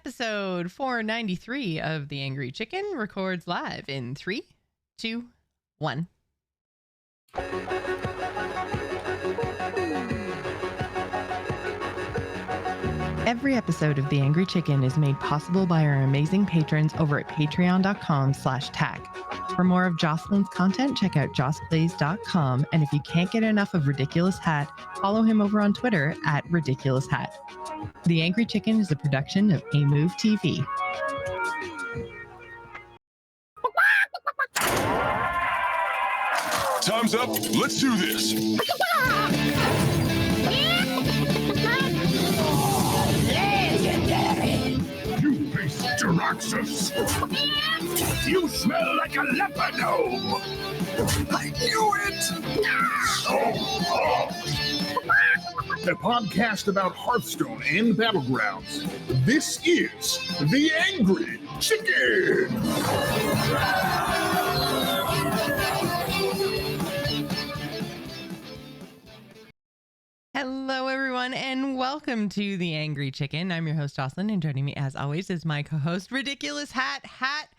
Episode 493 of The Angry Chicken records live in 3, 2, 1. Every episode of The Angry Chicken is made possible by our amazing patrons over at patreon.com/tack. For more of Jocelyn's content, check out jossplays.com. And if you can't get enough of Ridiculous Hat, follow him over on Twitter at Ridiculous Hat. The Angry Chicken is a production of A Move TV. Time's up. Let's do this. You face Jaraxxus. You smell like a leper gnome. I knew it. A podcast about Hearthstone and Battlegrounds. This is The Angry Chicken. Hello, everyone, and welcome to The Angry Chicken. I'm your host, Jocelyn, and joining me, as always, is my co-host, Ridiculous Hat.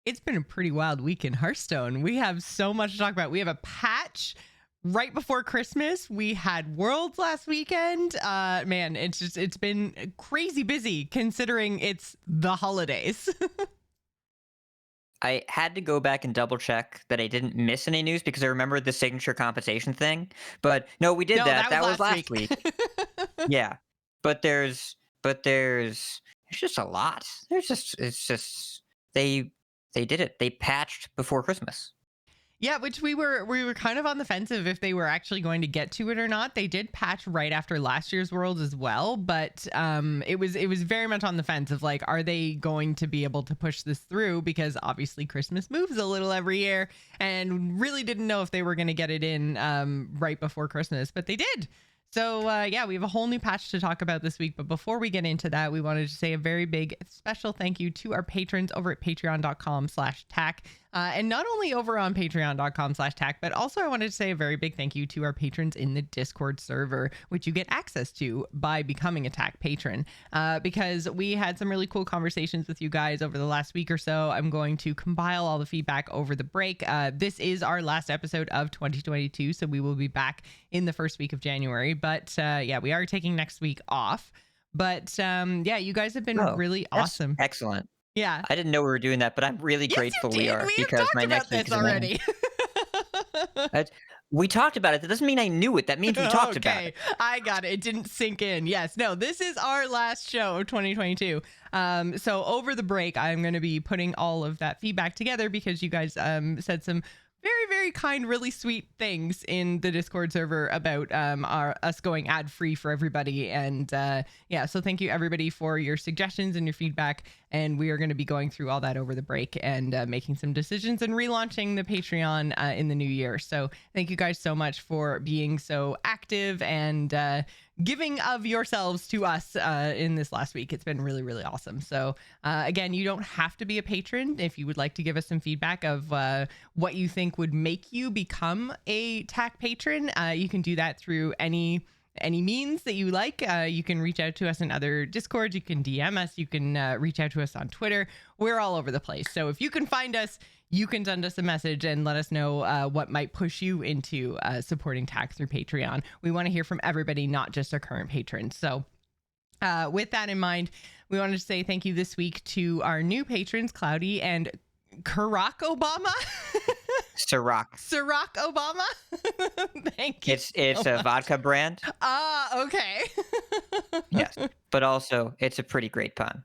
It's been a pretty wild week in Hearthstone. We have so much to talk about. We have a patch right before Christmas. We had Worlds last weekend. Man, it's been crazy busy considering it's the holidays. I had to go back and double check that I didn't miss any news because I remembered the signature compensation thing. But no, we did that. That was last week. Yeah. But there's just a lot. They did it. They patched before Christmas. Yeah, which we were kind of on the fence of if they were actually going to get to it or not. They did patch right after last year's Worlds as well, but it was very much on the fence of like, are they going to be able to push this through? Because obviously Christmas moves a little every year, and really didn't know if they were going to get it in right before Christmas, but they did. So yeah, we have a whole new patch to talk about this week. But before we get into that, we wanted to say a very big special thank you to our patrons over at patreon.com/tack. And not only over on patreon.com/tack, but also I wanted to say a very big thank you to our patrons in the Discord server, which you get access to by becoming a Tack patron. Because we had some really cool conversations with you guys over the last week or so. I'm going to compile all the feedback over the break. This is our last episode of 2022, so we will be back in the first week of January. But yeah, we are taking next week off. But yeah, you guys have been really awesome. Excellent. Yeah. I didn't know we were doing that, but I'm really grateful we are because my next week is already. We talked about it. That doesn't mean I knew it. That means we talked about it. I got it. It didn't sink in. Yes. No, this is our last show of 2022. So over the break, I'm going to be putting all of that feedback together because you guys said some very, very kind, really sweet things in the Discord server about us going ad-free for everybody. And yeah, so thank you everybody for your suggestions and your feedback. And we are going to be going through all that over the break and making some decisions and relaunching the Patreon in the new year. So thank you guys so much for being so active and giving of yourselves to us in this last week. It's been really, really awesome. So again, you don't have to be a patron. If you would like to give us some feedback of what you think would make you become a Tack patron, you can do that through any means that you like. You can reach out to us in other Discords. You can DM us. You can reach out to us on Twitter. We're all over the place. So if you can find us, you can send us a message and let us know what might push you into supporting Tack through Patreon. We want to hear from everybody, not just our current patrons. So with that in mind, we wanted to say thank you this week to our new patrons, Cloudy and Barack Obama. Ciroc Obama. Thank you. It's a vodka brand. Okay. Yes, but also it's a pretty great pun.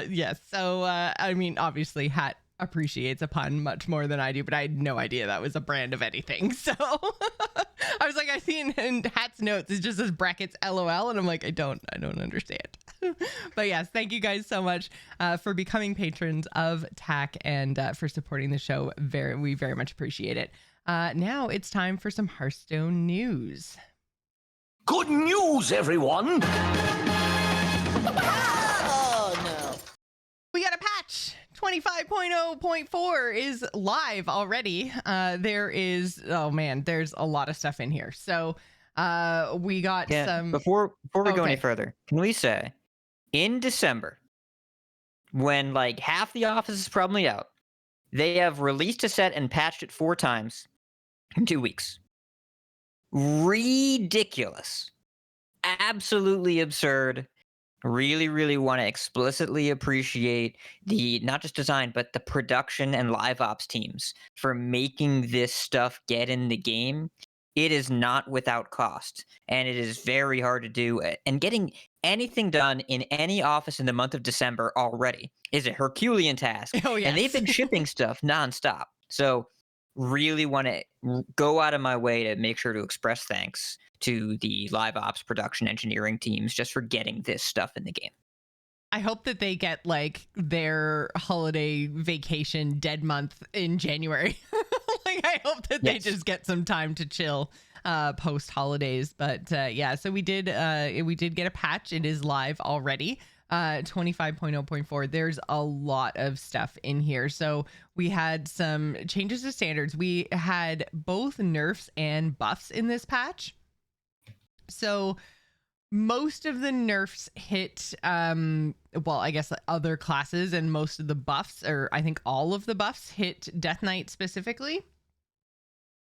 Yes. So I mean, obviously, Hat appreciates a pun much more than I do, but I had no idea that was a brand of anything. So I was like, I see in Hat's notes it just says brackets LOL, and I'm like, I don't understand. But yes, thank you guys so much for becoming patrons of Tack and for supporting the show. We very much appreciate it. Now it's time for some Hearthstone news. Good news, everyone. Oh no. We got a patch. 25.0.4 is live already. There's a lot of stuff in here. So we got some. Before we go any further, can we say in December when like half the office is probably out, they have released a set and patched it 4 times in 2 weeks. Ridiculous. Absolutely absurd. Really want to explicitly appreciate the not just design, but the production and live ops teams for making this stuff get in the game. It is not without cost, and it is very hard to do. And getting anything done in any office in the month of December already is a Herculean task. Oh, yes. And they've been shipping stuff nonstop. So really want to go out of my way to make sure to express thanks to the live ops production engineering teams just for getting this stuff in the game. I hope that they get like their holiday vacation dead month in January. Like I hope that they just get some time to chill post holidays. But yeah, so we did get a patch. It is live already. 25.0.4. There's a lot of stuff in here. So we had some changes to standards. We had both nerfs and buffs in this patch. So most of the nerfs hit well, I guess other classes, and most of the buffs, or I think all of the buffs, hit Death Knight specifically.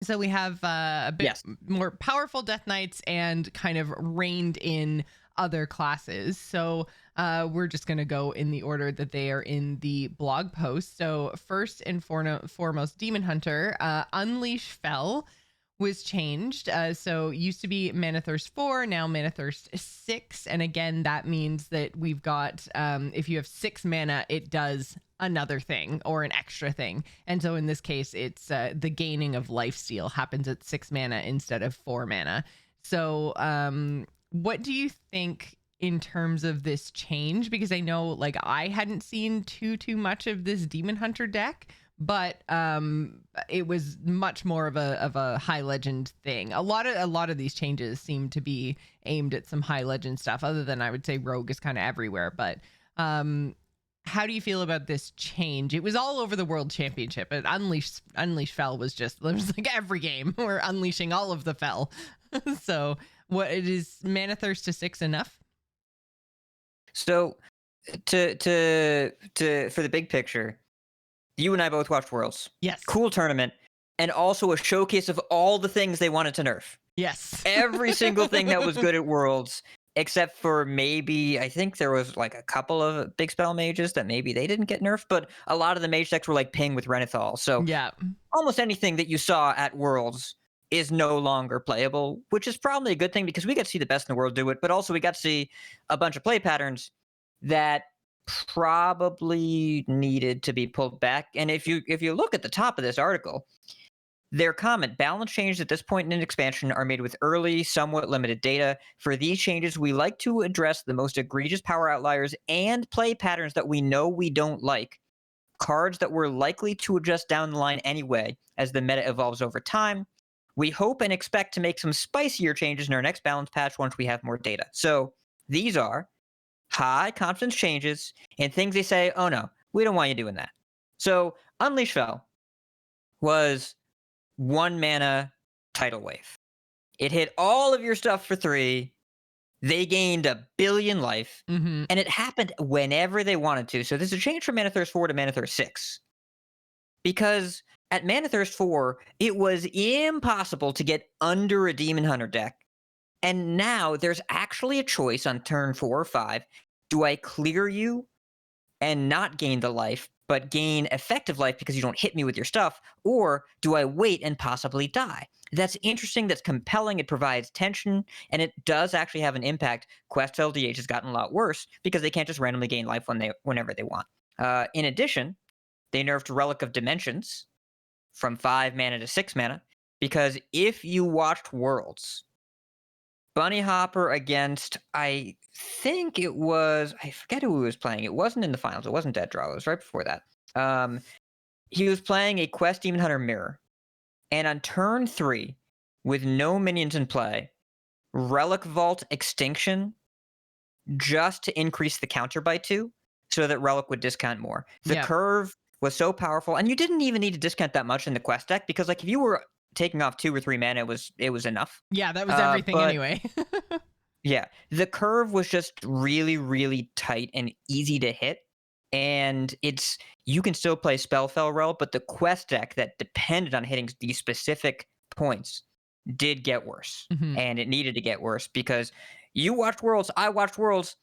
So we have a bit more powerful Death Knights and kind of reined in other classes. So we're just going to go in the order that they are in the blog post. So first and foremost, Demon Hunter, Unleash Fel was changed. So used to be Mana Thirst 4, now Mana Thirst 6. And again, that means that we've got, if you have 6 mana, it does another thing or an extra thing. And so in this case, it's the gaining of lifesteal happens at 6 mana instead of 4 mana. So what do you think in terms of this change? Because I know like I hadn't seen too much of this Demon Hunter deck, but it was much more of a high legend thing. A lot of these changes seem to be aimed at some high legend stuff, other than I would say Rogue is kind of everywhere. But how do you feel about this change? It was all over the World Championship. Unleash Fel was like every game we're unleashing all of the Fel. So what it is, Mana Thirst to 6 enough? So to for the big picture, you and I both watched Worlds. Yes. Cool tournament, and also a showcase of all the things they wanted to nerf. Yes. Every single thing that was good at Worlds, except for maybe, I think there was like a couple of big spell mages that maybe they didn't get nerfed, but a lot of the mage decks were like Ping with Renethal. So yeah, almost anything that you saw at Worlds is no longer playable, which is probably a good thing because we got to see the best in the world do it, but also we got to see a bunch of play patterns that probably needed to be pulled back. And if you look at the top of this article, their comment, balance changes at this point in an expansion are made with early, somewhat limited data. For these changes, we like to address the most egregious power outliers and play patterns that we know we don't like, cards that we're likely to adjust down the line anyway as the meta evolves over time. We hope and expect to make some spicier changes in our next balance patch once we have more data. So these are high confidence changes and things they say, oh no, we don't want you doing that. So Unleash Fel was 1 mana tidal wave. It hit all of your stuff for 3. They gained 1 billion life, and it happened whenever they wanted to. So there's a change from Mana Thirst 4 to Mana Thirst 6. Because at Mana Thirst 4, it was impossible to get under a Demon Hunter deck. And now there's actually a choice on turn 4 or 5. Do I clear you and not gain the life, but gain effective life because you don't hit me with your stuff? Or do I wait and possibly die? That's interesting. That's compelling. It provides tension, and it does actually have an impact. Quest LDH has gotten a lot worse because they can't just randomly gain life whenever they want. In addition, they nerfed Relic of Dimensions from 5 mana to 6 mana because if you watched Worlds, Bunny Hopper against, I think it was, I forget who he was playing. It wasn't in the finals. It wasn't Dead Draw. It was right before that. He was playing a Quest Demon Hunter Mirror. And on turn 3, with no minions in play, Relic Vault Extinction just to increase the counter by 2 so that Relic would discount more. The curve was so powerful. And you didn't even need to discount that much in the Quest deck because like if you were taking off 2 or 3 mana, it was enough. Yeah, that was everything anyway. Yeah, the curve was just really, really tight and easy to hit. and you can still play Spellfell Rel, but the quest deck that depended on hitting these specific points did get worse, and it needed to get worse because you watched Worlds, I watched Worlds.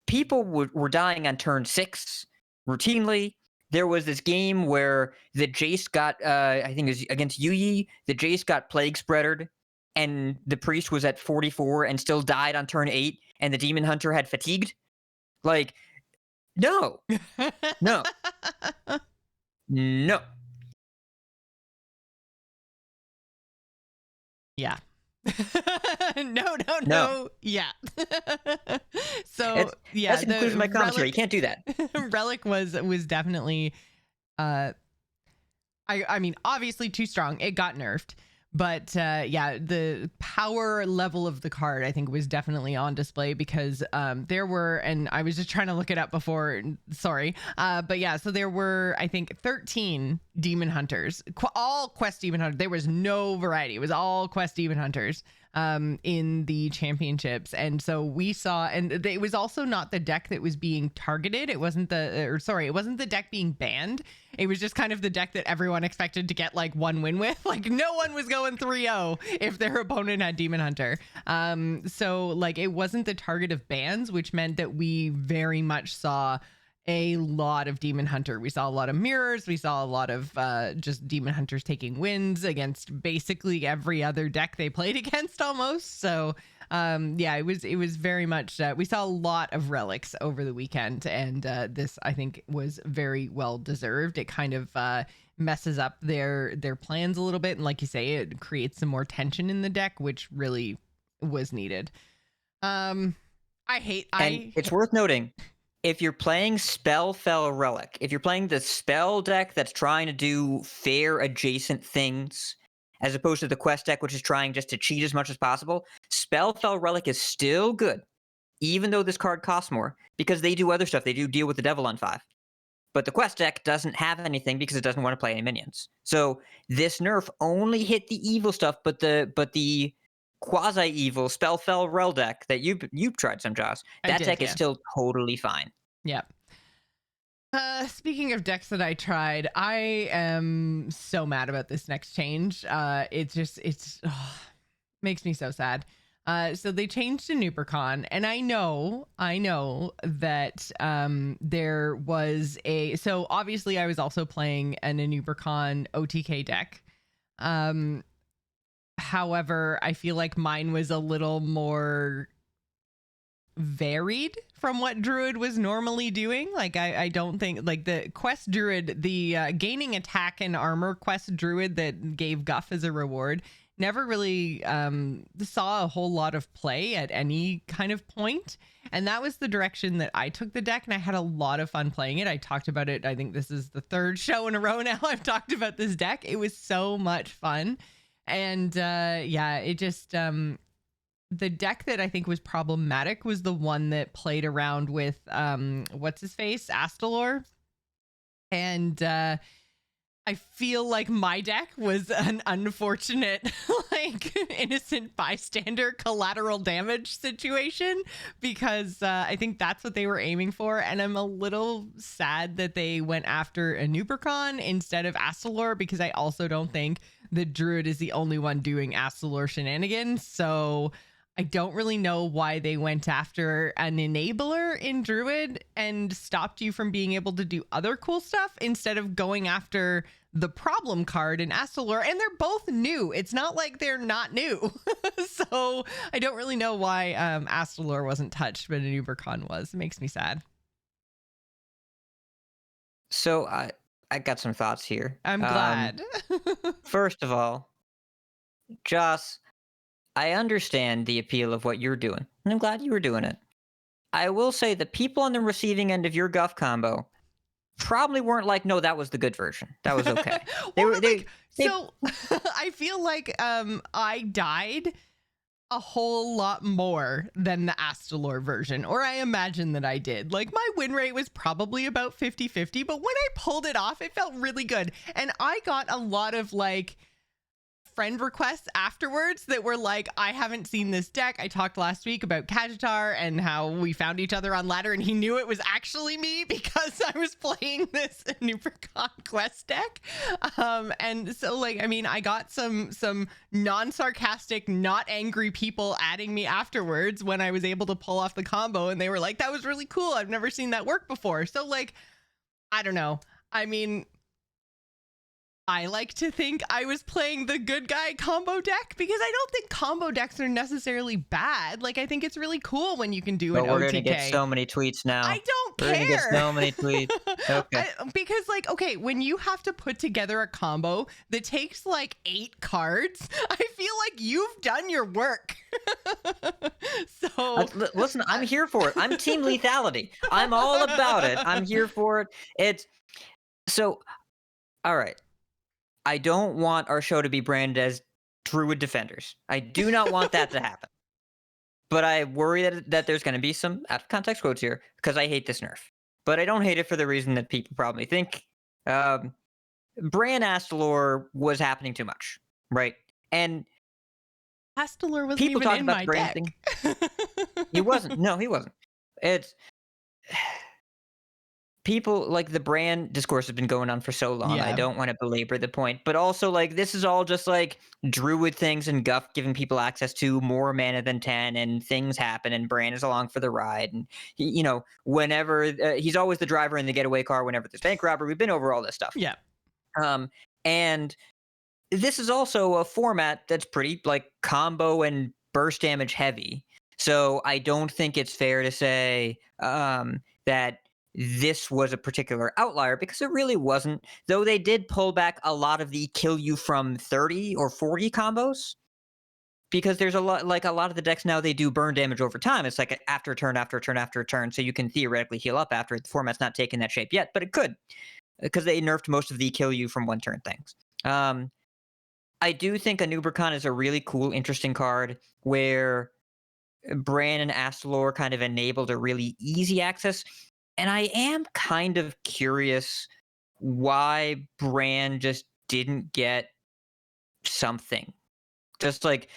People were dying on turn 6 routinely. There was this game where the Jace got, I think it was against Yuyi, the Jace got Plague Spreadered, and the Priest was at 44 and still died on turn 8, and the Demon Hunter had fatigued. Like, no. No. No. Yeah. No. Yeah. So that's the conclusion of my commentary. You can't do that. Relic was definitely I mean, obviously too strong. It got nerfed. But the power level of the card, I think, was definitely on display because there were, and I was just trying to look it up before, sorry. But yeah, so there were, I think, 13 Demon Hunters, all Quest Demon Hunters. There was no variety. It was all Quest Demon Hunters in the championships. And so we saw, and it was also not the deck that was being targeted. It wasn't it wasn't the deck being banned. It was just kind of the deck that everyone expected to get like one win with. Like no one was going 3-0 if their opponent had Demon Hunter. So like it wasn't the target of bans, which meant that we very much saw a lot of Demon Hunter. We saw a lot of mirrors. We saw a lot of just Demon Hunters taking wins against basically every other deck they played against almost. So it was very much, we saw a lot of relics over the weekend, and this I think was very well deserved. It kind of messes up their plans a little bit, and like you say, it creates some more tension in the deck, which really was needed. It's worth noting, if you're playing Spellfell Relic, if you're playing the spell deck that's trying to do fair adjacent things, as opposed to the quest deck, which is trying just to cheat as much as possible, Spellfell Relic is still good, even though this card costs more, because they do other stuff. They do deal with the devil on 5. But the quest deck doesn't have anything because it doesn't want to play any minions. So this nerf only hit the evil stuff, but the quasi-evil Spellfell Rel deck that you've tried some, Joss, that deck is still totally fine. Yeah. Speaking of decks that I tried, I am so mad about this next change. It makes me so sad. So they changed to Nupercon, and I know that there was so obviously I was also playing an Nupercon OTK deck. However, I feel like mine was a little more varied from what Druid was normally doing. Like I don't think like the quest Druid, the gaining attack and armor quest Druid that gave Guff as a reward, never really saw a whole lot of play at any kind of point. And that was the direction that I took the deck, and I had a lot of fun playing it. I talked about it. I think this is the 3rd show in a row now I've talked about this deck. It was so much fun. And it just the deck that I think was problematic was the one that played around with what's his face, Astalor. And I feel like my deck was an unfortunate, like, innocent bystander collateral damage situation, because I think that's what they were aiming for. And I'm a little sad that they went after a Nupercon instead of Astalor, because I also don't think the Druid is the only one doing Astalor shenanigans. So I don't really know why they went after an enabler in Druid and stopped you from being able to do other cool stuff instead of going after the problem card in Astalor. And they're both new. It's not like they're not new. So I don't really know why Astalor wasn't touched, but Nupercon was. It makes me sad. So I got some thoughts here. I'm glad. First of all, Joss, I understand the appeal of what you're doing, and I'm glad you were doing it. I will say the people on the receiving end of your Guff combo probably weren't like, no, that was the good version. That was okay. So I feel like I died a whole lot more than the Astalor version, or I imagine that I did. Like, my win rate was probably about 50-50, but when I pulled it off, it felt really good. And I got a lot of like friend requests afterwards that were like, I haven't seen this deck. I talked last week about Kajitar and how we found each other on ladder, and he knew it was actually me because I was playing this Nupercon quest deck. And so, like, I mean, I got some non-sarcastic, not angry people adding me afterwards when I was able to pull off the combo, and they were like, that was really cool. I've never seen that work before. So, like, I don't know. I mean, I like to think I was playing the good guy combo deck because I don't think combo decks are necessarily bad. Like, I think it's really cool when you can do an OTK. We're going to get so many tweets now. I don't care. We're going to get so many tweets. Okay. Because, like, okay, when you have to put together a combo that takes like 8 cards, I feel like you've done your work. So listen, I'm here for it. I'm team lethality. I'm all about it. I'm here for it. It's so, all right. I don't want our show to be branded as Druid Defenders. I do not want that to happen. But I worry that there's going to be some out of context quotes here because I hate this nerf. But I don't hate it for the reason that people probably think. Bran Astalor was happening too much, right? And Astalor wasn't even in my deck. He wasn't. No, he wasn't. It's... People, like, the Bran discourse has been going on for so long. Yeah. I don't want to belabor the point. But also, like, this is all just, like, Druid things and Guff giving people access to more mana than 10, and things happen, and Bran is along for the ride. And, he, you know, whenever... he's always the driver in the getaway car whenever there's bank robbery. We've been over all this stuff. Yeah. And this is also a format that's pretty, like, combo and burst damage heavy. So I don't think it's fair to say that this was a particular outlier, because it really wasn't, though they did pull back a lot of the kill you from 30 or 40 combos, because there's a lot of the decks now, they do burn damage over time. It's like after a turn, after a turn, after a turn, so you can theoretically heal up after. The format's not taking that shape yet, but it could, because they nerfed most of the kill you from one turn things. I do think a Nubercon is a really cool, interesting card where Bran and Astalor kind of enabled a really easy access. And I am kind of curious why Bran just didn't get something. Just like,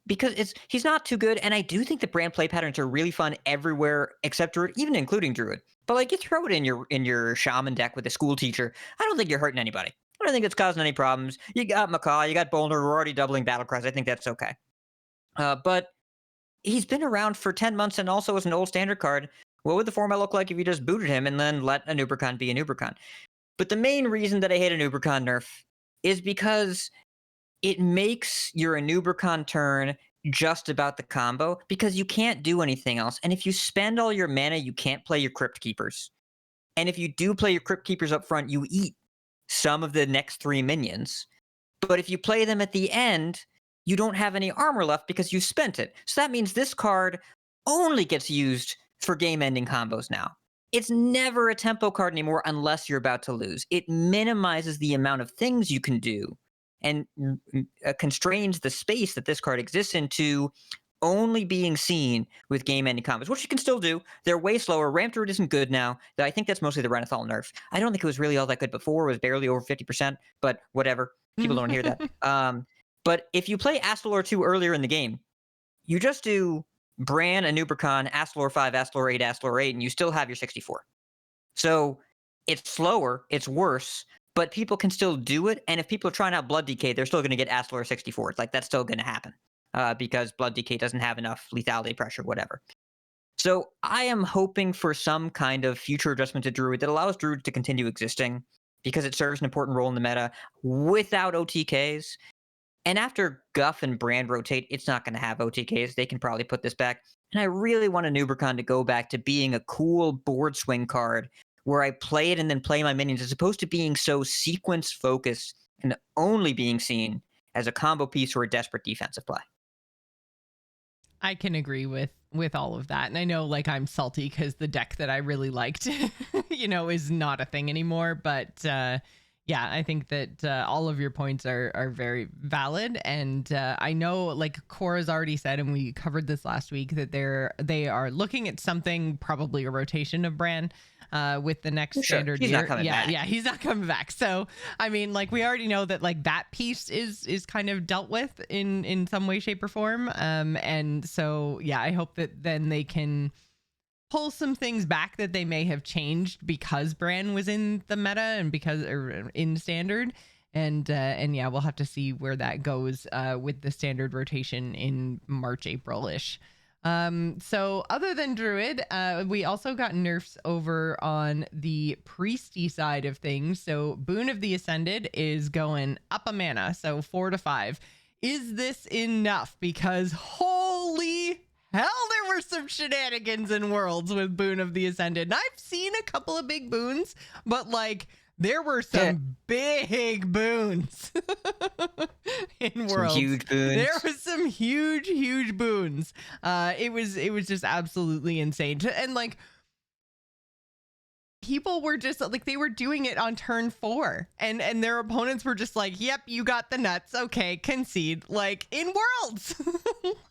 because he's not too good, and I do think the Bran play patterns are really fun everywhere except Druid, even including Druid. But like, you throw it in your Shaman deck with a school teacher, I don't think you're hurting anybody. I don't think it's causing any problems. You got Macaw, you got Bolner, we're already doubling Battlecries. I think that's okay. But he's been around for 10 months and also as an old standard card. What would the format look like if you just booted him and then let a Nubercon be a Nubercon? But the main reason that I hate a Nubercon nerf is because it makes your Nubercon turn just about the combo, because you can't do anything else. And if you spend all your mana, you can't play your Crypt Keepers. And if you do play your Crypt Keepers up front, you eat some of the next 3 minions. But if you play them at the end, you don't have any armor left because you spent it. So that means this card only gets used for game-ending combos now. It's never a tempo card anymore unless you're about to lose. It minimizes the amount of things you can do and constrains the space that this card exists into only being seen with game-ending combos, which you can still do. They're way slower. Ramp Druid isn't good now. I think that's mostly the Renathal nerf. I don't think it was really all that good before. It was barely over 50%, but whatever. People don't hear that. But if you play Astalor 2 earlier in the game, you just do Bran, a Nubercon, Astalor 5, Astalor 8, Astalor 8, and you still have your 64. So it's slower, it's worse, but people can still do it. And if people are trying out Blood DK, they're still going to get Astalor 64. It's like, that's still going to happen because Blood DK doesn't have enough lethality pressure, whatever. So I am hoping for some kind of future adjustment to Druid that allows Druid to continue existing, because it serves an important role in the meta without OTKs. And after Guff and Brand rotate, it's not going to have OTKs. They can probably put this back. And I really want a Nubercon to go back to being a cool board swing card where I play it and then play my minions, as opposed to being so sequence focused and only being seen as a combo piece or a desperate defensive play. I can agree with all of that. And I know, like, I'm salty because the deck that I really liked, is not a thing anymore. But Yeah, I think that all of your points are very valid, and I know, like Cora's already said, and we covered this last week, that they are looking at something, probably a rotation of Bran, with the next standard he's year. Not coming back. Yeah, he's not coming back. So I mean, like, we already know that like that piece is kind of dealt with in some way, shape, or form. And so yeah, I hope that then they can pull some things back that they may have changed because Bran was in the meta and because or in standard. And yeah, we'll have to see where that goes with the standard rotation in March, April-ish. So other than Druid, we also got nerfs over on the priesty side of things. So Boon of the Ascended is going up a mana, so 4 to 5. Is this enough? Because holy hell, there were some shenanigans in Worlds with Boon of the Ascended. And I've seen a couple of big boons, but like there were some big boons in Worlds. Some huge boons. There was some huge boons. It was just absolutely insane. And like people were just like, they were doing it on turn 4 and their opponents were just like, yep, you got the nuts, okay, concede, like in Worlds.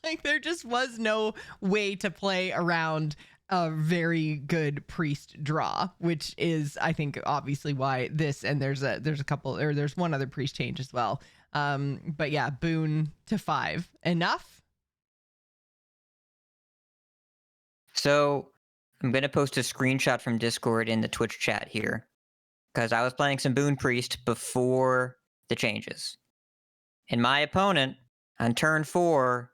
Like there just was no way to play around a very good priest draw, which is, I think, obviously why this, and there's a couple, or there's one other priest change as well. But yeah, Boon to 5 enough. So I'm going to post a screenshot from Discord in the Twitch chat here, because I was playing some Boon Priest before the changes. And my opponent, on turn 4,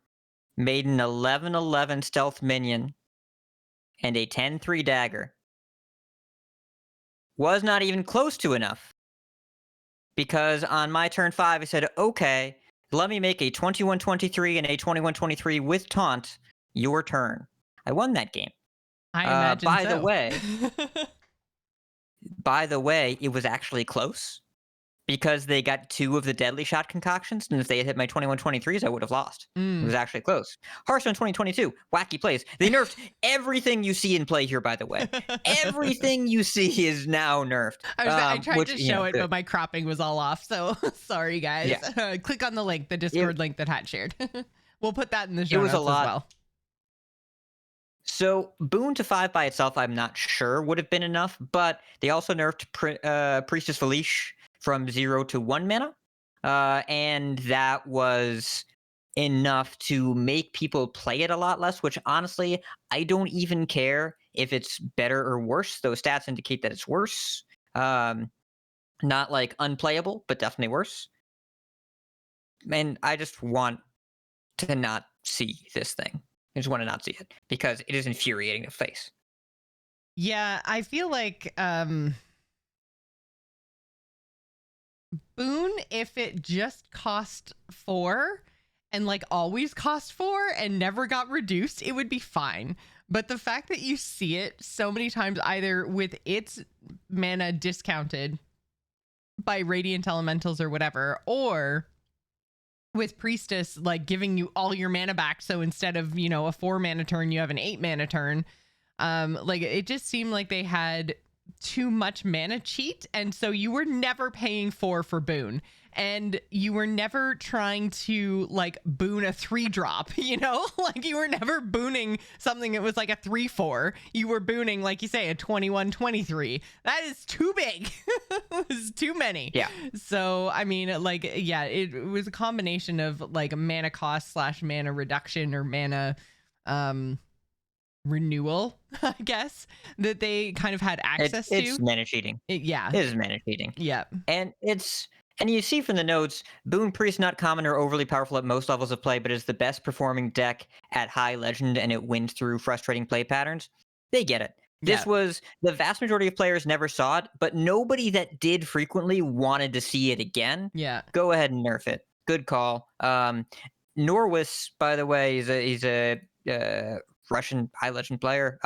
made an 11/11 stealth minion and a 10/3 dagger. Was not even close to enough. Because on my turn 5, I said, okay, let me make a 21/23 and a 21/23 with taunt. Your turn. I won that game. I imagine by so. the way, it was actually close because they got 2 of the deadly shot concoctions, and if they had hit my 21/23s, I would have lost. It was actually close. Hearthstone 2022, wacky plays. They nerfed everything you see in play here, by the way. Everything you see is now nerfed. I tried to show it, but my cropping was all off, so sorry, guys. Yeah. Click on the link, the Discord link that Hat shared. We'll put that in the show notes as well. So Boon to 5 by itself, I'm not sure would have been enough, but they also nerfed Priestess Felice from 0 to 1 mana, and that was enough to make people play it a lot less, which honestly, I don't even care if it's better or worse. Those stats indicate that it's worse. Not like unplayable, but definitely worse. And I just want to not see this thing. I just want to not see it because it is infuriating to face. Yeah, I feel like Boon, if it just cost 4 and like always cost 4 and never got reduced, it would be fine. But the fact that you see it so many times, either with its mana discounted by Radiant Elementals or whatever, or with Priestess like giving you all your mana back, so instead of, you know, a 4 mana turn, you have an 8 mana turn. Like it just seemed like they had too much mana cheat, and so you were never paying 4 for Boon, and you were never trying to like boon a 3-drop, you know. Like you were never booning something that was like a 3/4. You were booning, like you say, a 21/23. That is too big. It was too many. Yeah. So I mean, like, yeah, it was a combination of like mana cost / mana reduction or mana renewal, I guess, that they kind of had access to. It's mana cheating. It is mana cheating. Yeah. And you see from the notes, Boon Priest not common or overly powerful at most levels of play, but is the best performing deck at high legend, and it wins through frustrating play patterns. They get it. This was, the vast majority of players never saw it, but nobody that did frequently wanted to see it again. Yeah. Go ahead and nerf it. Good call. Norwis, by the way, he's a Russian high legend player.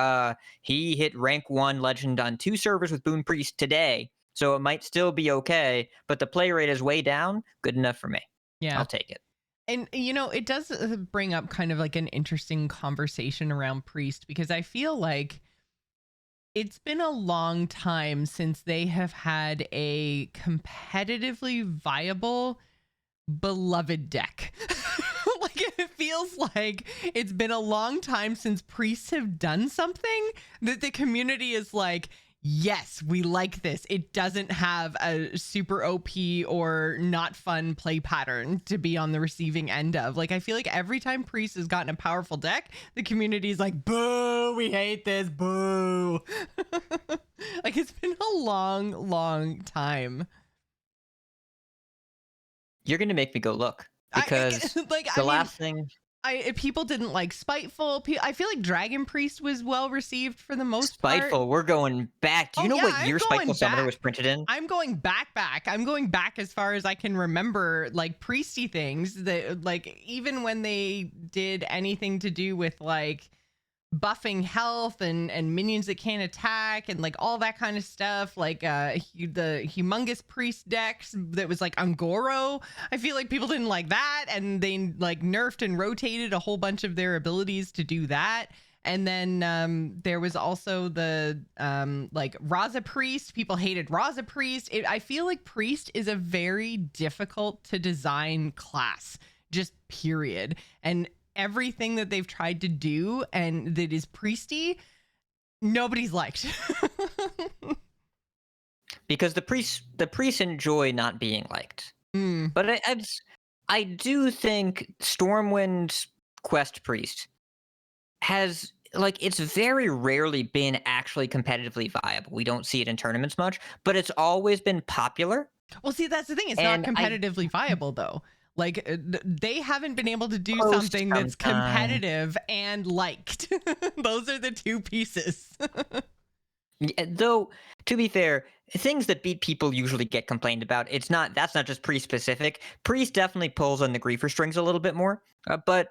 He hit rank 1 legend on 2 servers with Boon Priest today, so it might still be okay, but the play rate is way down. Good enough for me. Yeah, I'll take it. And you know, it does bring up kind of like an interesting conversation around Priest, because I feel like It's been a long time since they have had a competitively viable, beloved deck. Like, it feels like it's been a long time since priests have done something that the community is like, yes, we like this. It doesn't have a super OP or not fun play pattern to be on the receiving end of. Like, I feel like every time priest has gotten a powerful deck, the community is like, boo, we hate this, boo. Like, it's been a long time. You're gonna make me go look, because last thing. People didn't like Spiteful. I feel like Dragon Priest was well received for the most part. Spiteful, we're going back. Do you know what year Spiteful Summoner was printed in? I'm going back. I'm going back as far as I can remember, like, priesty things that, like, even when they did anything to do with like buffing health and minions that can't attack and like all that kind of stuff, like the humongous priest decks that was like Angoro. I feel like people didn't like that, and they like nerfed and rotated a whole bunch of their abilities to do that. And then there was also the like Raza Priest. People hated Raza Priest. I feel like Priest is a very difficult to design class, just period. And everything that they've tried to do and that is priesty, nobody's liked. Because the priests enjoy not being liked. But I do think Stormwind Quest Priest has, like, it's very rarely been actually competitively viable. We don't see it in tournaments much, but it's always been popular. Well, see, that's the thing. It's not competitively viable, though. Like, they haven't been able to do something that's competitive and liked. Those are the two pieces. Though, to be fair, things that beat people usually get complained about. That's not just Priest specific. Priest definitely pulls on the griefer strings a little bit more. But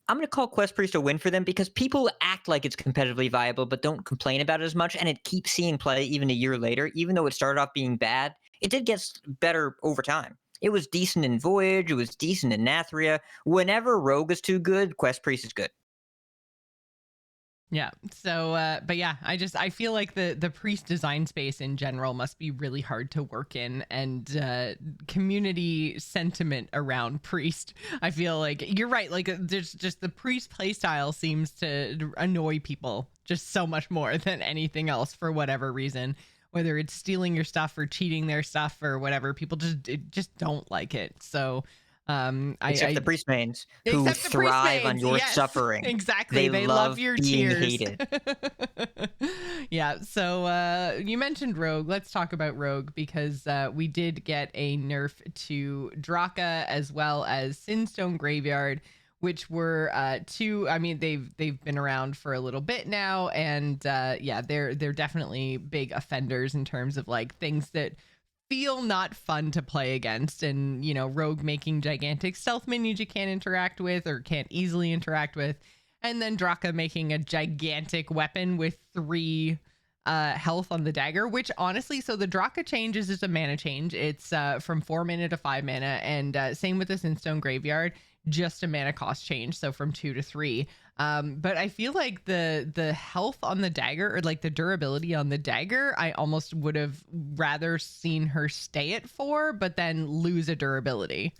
I'm going to call Quest Priest a win for them, because people act like it's competitively viable but don't complain about it as much, and it keeps seeing play even a year later. Even though it started off being bad, it did get better over time. It was decent in Voyage. It was decent in Nathria. Whenever Rogue is too good, Quest Priest is good. Yeah. So, but yeah, I feel like the priest design space in general must be really hard to work in, and community sentiment around priest, I feel like you're right. Like, there's just the priest playstyle seems to annoy people just so much more than anything else for whatever reason. Whether it's stealing your stuff or cheating their stuff or whatever, people just don't like it. So except the priest mains, who thrive on your suffering. Exactly. They love your being tears. Hated. Yeah. So you mentioned Rogue. Let's talk about Rogue, because we did get a nerf to Draka as well as Sinstone Graveyard, which were two. I mean, they've been around for a little bit now, and yeah, they're definitely big offenders in terms of like things that feel not fun to play against. And, you know, Rogue making gigantic stealth minions you can't interact with or can't easily interact with, and then Draka making a gigantic weapon with 3 health on the dagger, which honestly, so the Draka change is just a mana change. It's from 4 mana to 5 mana, and same with the Sinstone Graveyard, just a mana cost change, so from 2 to 3. But I feel like the health on the dagger, or like the durability on the dagger, I almost would have rather seen her stay at 4 but then lose a durability.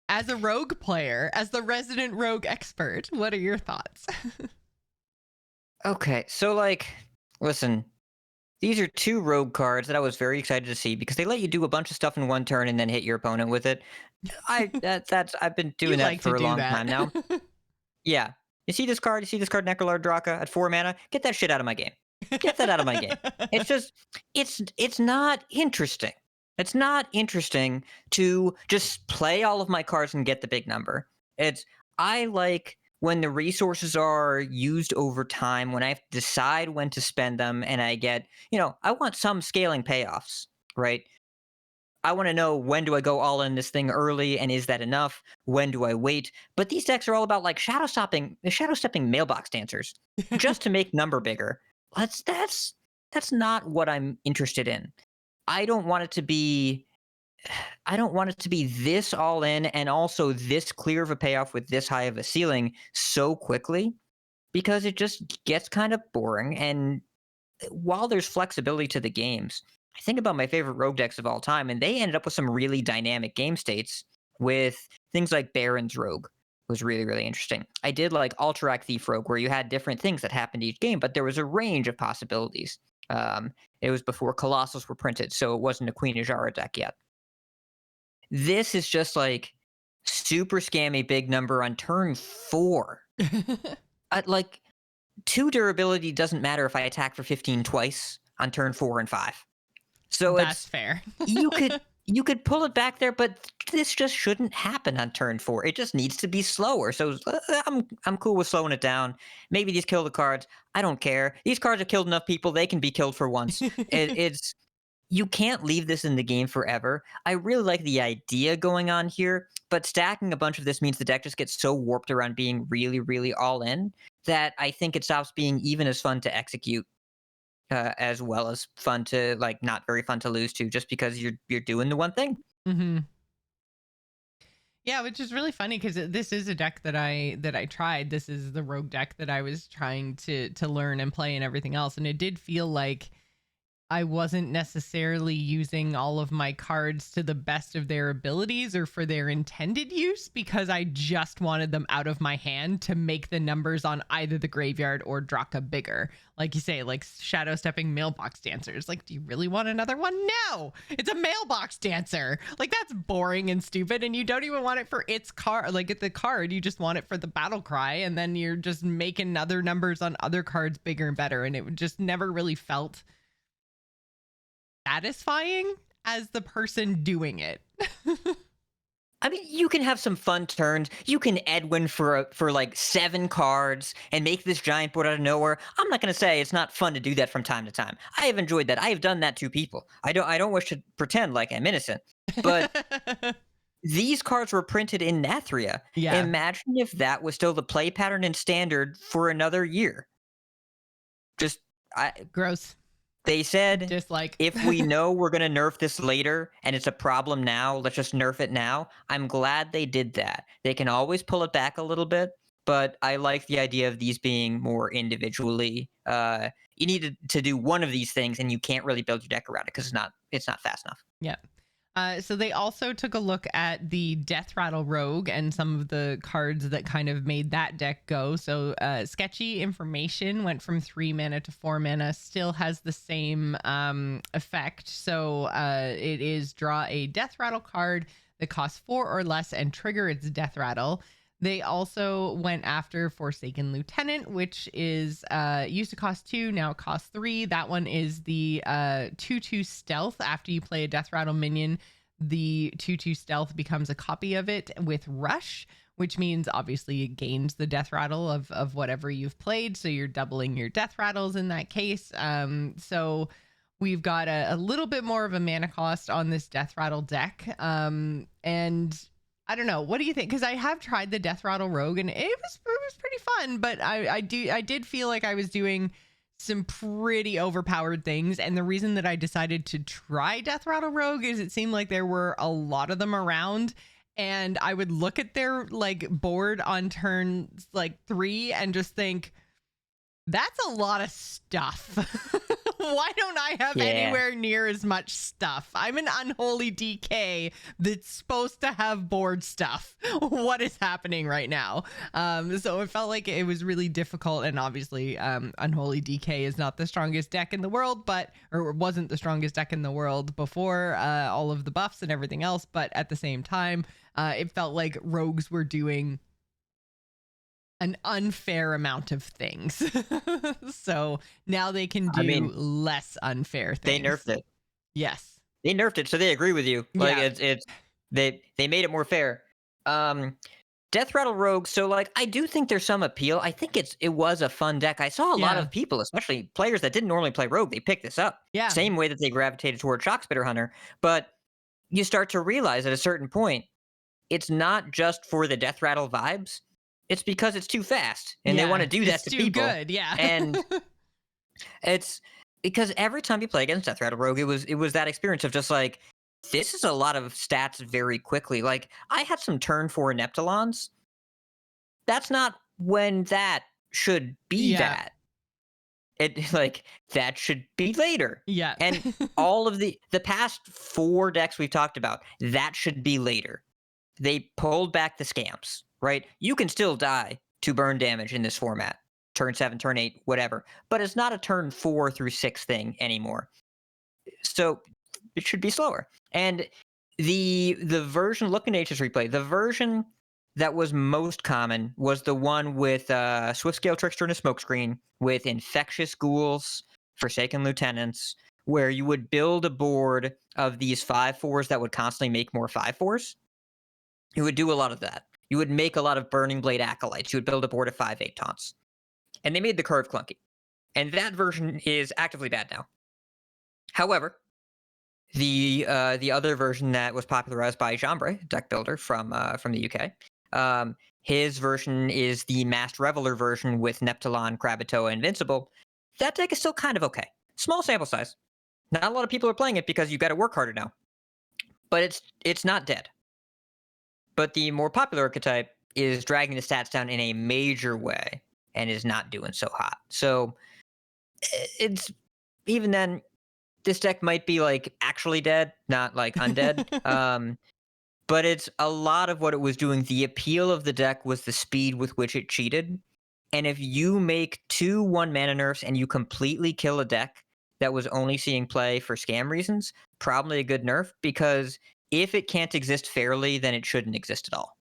As a rogue player, as the resident rogue expert, what are your thoughts? Okay, so like, listen, these are 2 rogue cards that I was very excited to see, because they let you do a bunch of stuff in one turn and then hit your opponent with it. I've been doing that for a long time now. Yeah. You see this card, Necrolord Draka at 4 mana? Get that shit out of my game. Get that out of my game. It's just, it's not interesting. It's not interesting to just play all of my cards and get the big number. I like when the resources are used over time, when I have to decide when to spend them, and I get, I want some scaling payoffs, right? I want to know, when do I go all in this thing early, and is that enough? When do I wait? But these decks are all about like shadow stepping mailbox dancers just to make number bigger. That's not what I'm interested in. I don't want it to be this all in and also this clear of a payoff with this high of a ceiling so quickly, because it just gets kind of boring, and while there's flexibility to the games, I think about my favorite rogue decks of all time, and they ended up with some really dynamic game states with things like Baron's Rogue was really, really interesting. I did like Alterac Thief Rogue, where you had different things that happened each game, but there was a range of possibilities. It was before Colossals were printed, so it wasn't a Queen Ajara deck yet. This is just like super scammy big number on turn 4. Like 2 durability doesn't matter if I attack for 15 twice on turn 4 and 5. So that's fair. you could pull it back there, but this just shouldn't happen on turn 4. It just needs to be slower. So I'm cool with slowing it down. Maybe these kill the cards. I don't care. These cards have killed enough people. They can be killed for once. It's you can't leave this in the game forever. I really like the idea going on here, but stacking a bunch of this means the deck just gets so warped around being really, really all in that I think it stops being even as fun to execute. As well as fun to not very fun to lose to, just because you're doing the one thing. Mm-hmm. Yeah, which is really funny because this is a deck that I tried. This is the rogue deck that I was trying to learn and play and everything else, and it did feel like I wasn't necessarily using all of my cards to the best of their abilities or for their intended use, because I just wanted them out of my hand to make the numbers on either the graveyard or Draka bigger. Like you say, like shadow stepping mailbox dancers. Like, do you really want another one? No, it's a mailbox dancer. Like, that's boring and stupid. And you don't even want it for its card, like at the card, you just want it for the battle cry. And then you're just making other numbers on other cards bigger and better. And it just never really felt satisfying as the person doing it. I mean, you can have some fun turns. You can Edwin for like 7 cards and make this giant board out of nowhere. I'm not going to say it's not fun to do that from time to time. I have enjoyed that. I have done that to people. I don't wish to pretend like I'm innocent, but these cards were printed in Nathria. Yeah. Imagine if that was still the play pattern in Standard for another year. Gross. They said, dislike. If we know we're going to nerf this later and it's a problem now, let's just nerf it now. I'm glad they did that. They can always pull it back a little bit, but I like the idea of these being more individually. You need to do one of these things, and you can't really build your deck around it because it's not fast enough. Yeah. So they also took a look at the Death Rattle Rogue and some of the cards that kind of made that deck go. So Sketchy Information went from 3 mana to 4 mana, still has the same effect. So it is draw a Death Rattle card that costs 4 or less and trigger its Death Rattle. They also went after Forsaken Lieutenant, which is used to cost 2, now it costs 3. That one is the 2/2 stealth. After you play a Death Rattle minion, the 2/2 stealth becomes a copy of it with Rush, which means obviously it gains the Death Rattle of whatever you've played. So you're doubling your Death Rattles in that case. So we've got a little bit more of a mana cost on this Death Rattle deck. And I don't know. What do you think? Because I have tried the Death Rattle Rogue and it was pretty fun, but I did feel like I was doing some pretty overpowered things. And the reason that I decided to try Death Rattle Rogue is it seemed like there were a lot of them around, and I would look at their board on turn 3 and just think, that's a lot of stuff. Why don't I have anywhere near as much stuff? I'm an unholy DK that's supposed to have board stuff. What is happening right now? So it felt like it was really difficult. And obviously, Unholy DK is not the strongest deck in the world, or wasn't the strongest deck in the world before all of the buffs and everything else. But at the same time, it felt like rogues were doing an unfair amount of things. So now they can do less unfair things. They nerfed it. Yes. They nerfed it, so they agree with you. They made it more fair. Death Rattle Rogue, so I do think there's some appeal. I think it was a fun deck. I saw a lot of people, especially players that didn't normally play Rogue, they picked this up. Yeah. Same way that they gravitated toward Shockspitter Hunter. But you start to realize at a certain point, it's not just for the Death Rattle vibes. It's because it's too fast, and they want to do that to people. It's too good, yeah. And it's because every time you play against Death Rattle Rogue, it was that experience of just this is a lot of stats very quickly. I had some turn 4 Neptulons. That's not when that should be that. it like that should be later. Yeah. And all of the past 4 decks we've talked about, that should be later. They pulled back the scams, right? You can still die to burn damage in this format. Turn 7, turn 8, whatever. But it's not a turn 4 through 6 thing anymore. So it should be slower. And the version, looking at H's replay, the version that was most common was the one with Swift-Scale Trickster and a Smokescreen, with Infectious Ghouls, Forsaken Lieutenants, where you would build a board of these 5/4s that would constantly make more 5/4s. You would do a lot of that. You would make a lot of Burning Blade Acolytes. You would build a board of 5/8 taunts. And they made the curve clunky. And that version is actively bad now. However, the other version that was popularized by Jambre, deck builder from the UK, his version is the Masked Reveler version with Neptulon, Krabatoa, Invincible. That deck is still kind of okay. Small sample size. Not a lot of people are playing it because you got to work harder now. But it's not dead. But the more popular archetype is dragging the stats down in a major way and is not doing so hot. So it's even then, this deck might be like actually dead, not like undead. But it's a lot of what it was doing. The appeal of the deck was the speed with which it cheated. And if you make 2 1-mana nerfs and you completely kill a deck that was only seeing play for scam reasons, probably a good nerf, because if it can't exist fairly, then it shouldn't exist at all.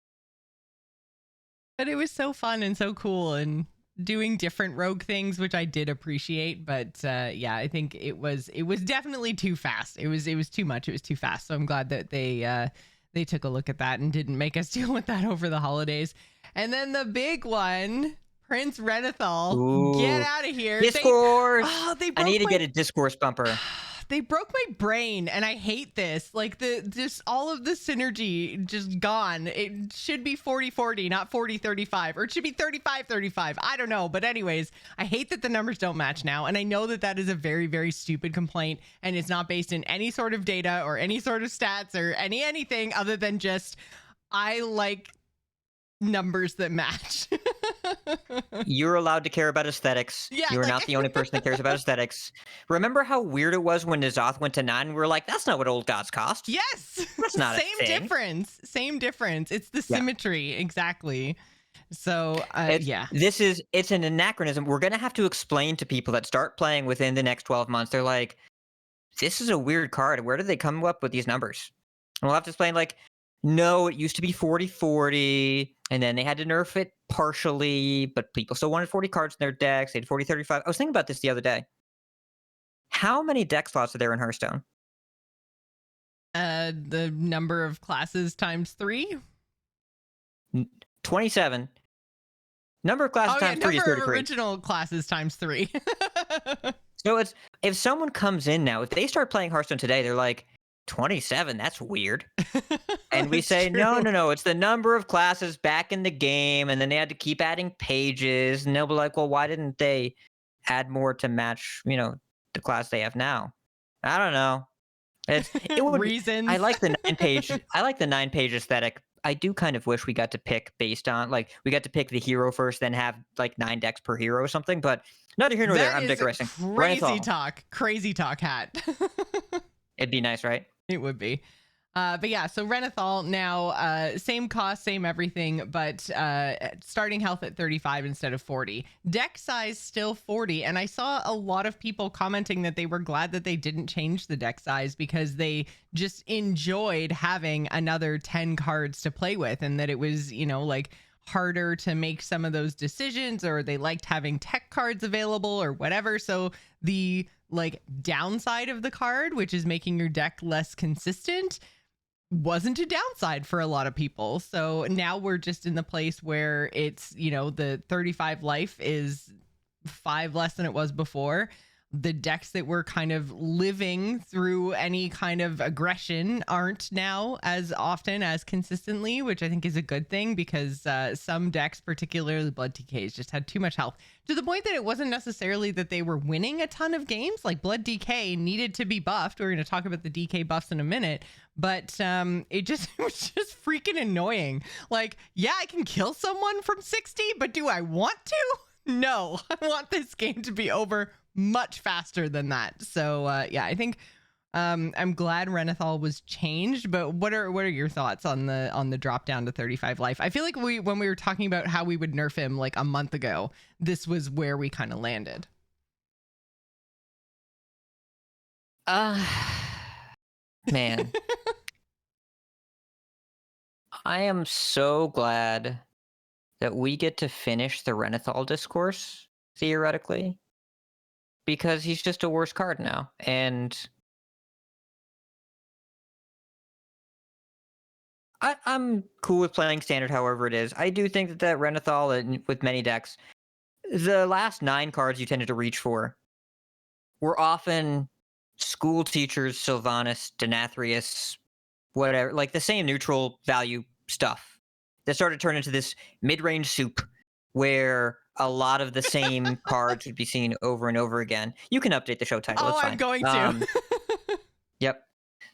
But it was so fun and so cool, and doing different rogue things, which I did appreciate. But yeah, I think it was definitely too fast. It was too much. It was too fast. So I'm glad that they took a look at that and didn't make us deal with that over the holidays. And then the big one, Prince Renethal. Ooh. Get out of here. Discourse. I need to get a discourse bumper. They broke my brain, and I hate this. Like, just all of the synergy just gone. It should be 40-40, not 40-35, or it should be 35-35. I don't know. But anyways, I hate that the numbers don't match now. And I know that that is a very, very stupid complaint, and it's not based in any sort of data or any sort of stats or anything other than just, I like numbers that match. You're allowed to care about aesthetics. Yeah, you're not the only person that cares about aesthetics. Remember how weird it was when N'Zoth went to 9? We were like, that's not what old gods cost. Yes. That's not Same a thing. difference. Same difference. It's the symmetry. Exactly. So yeah. It's an anachronism. We're going to have to explain to people that start playing within the next 12 months. They're like, this is a weird card. Where did they come up with these numbers? And we'll have to explain, like, no, it used to be 40-40, and then they had to nerf it partially, but people still wanted 40 cards in their decks. They had 40-35. I was thinking about this the other day. How many deck slots are there in Hearthstone? The number of classes times 3? 27. Number of classes times 3 is 33. Number of original classes times 3. So it's, if someone comes in now, if they start playing Hearthstone today, they're like, 27, that's weird. And we say, true. no, it's the number of classes back in the game, and then they had to keep adding pages, and they'll be like, well, why didn't they add more to match, the class they have now? I don't know. It would, reasons. I like the 9-page. I like the 9-page aesthetic. I do kind of wish we got to pick based on, like, we got to pick the hero first, then have like 9 decks per hero or something. But neither here nor there. I'm digressing. Crazy talk, Hat. It'd be nice, right? It would be. But yeah, so Renethal now, same cost, same everything, but starting health at 35 instead of 40. Deck size still 40, and I saw a lot of people commenting that they were glad that they didn't change the deck size because they just enjoyed having another 10 cards to play with, and that it was, like harder to make some of those decisions, or they liked having tech cards available or whatever. So the like downside of the card, which is making your deck less consistent, wasn't a downside for a lot of people. So now we're just in the place where it's, the 35 life is 5 less than it was before. The decks that were kind of living through any kind of aggression aren't now as often as consistently, which I think is a good thing, because some decks, particularly Blood DKs, just had too much health to the point that it wasn't necessarily that they were winning a ton of games. Like Blood DK needed to be buffed. We're going to talk about the DK buffs in a minute, but it was just freaking annoying. Like, yeah, I can kill someone from 60, but do I want to? No, I want this game to be over much faster than that. So yeah, I think I'm glad Renathal was changed, but what are your thoughts on the drop down to 35 life? I feel like when we were talking about how we would nerf him like a month ago, this was where we kind of landed. Man. I am so glad that we get to finish the Renathal discourse, theoretically, because he's just a worse card now. And I'm cool with playing standard however it is. I do think that Renathal, and with many decks, the last 9 cards you tended to reach for were often school teachers, Sylvanas, Denathrius, whatever, like the same neutral value stuff that started to turn into this mid-range soup where a lot of the same cards would be seen over and over again. You can update the show title. It's fine. I'm going to. Yep.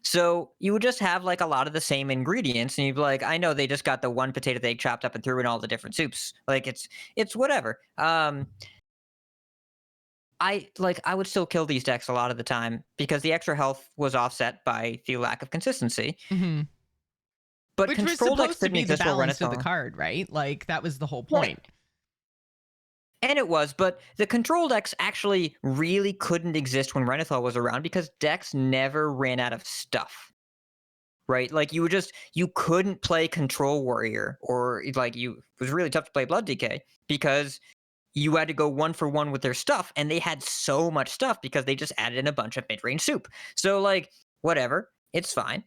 So you would just have like a lot of the same ingredients, and you'd be like, I know they just got the one potato they chopped up and threw in all the different soups. Like it's whatever. I would still kill these decks a lot of the time because the extra health was offset by the lack of consistency. Mm-hmm. But which was control decks supposed to didn't be the exist for balance of Renathal. the card, right? Like that was the whole point. Right. And it was, but the control decks actually really couldn't exist when Renathal was around because decks never ran out of stuff. Right? Like you couldn't play Control Warrior, or like it was really tough to play Blood DK because you had to go 1-for-1 with their stuff, and they had so much stuff because they just added in a bunch of mid-range soup. So like, whatever, it's fine.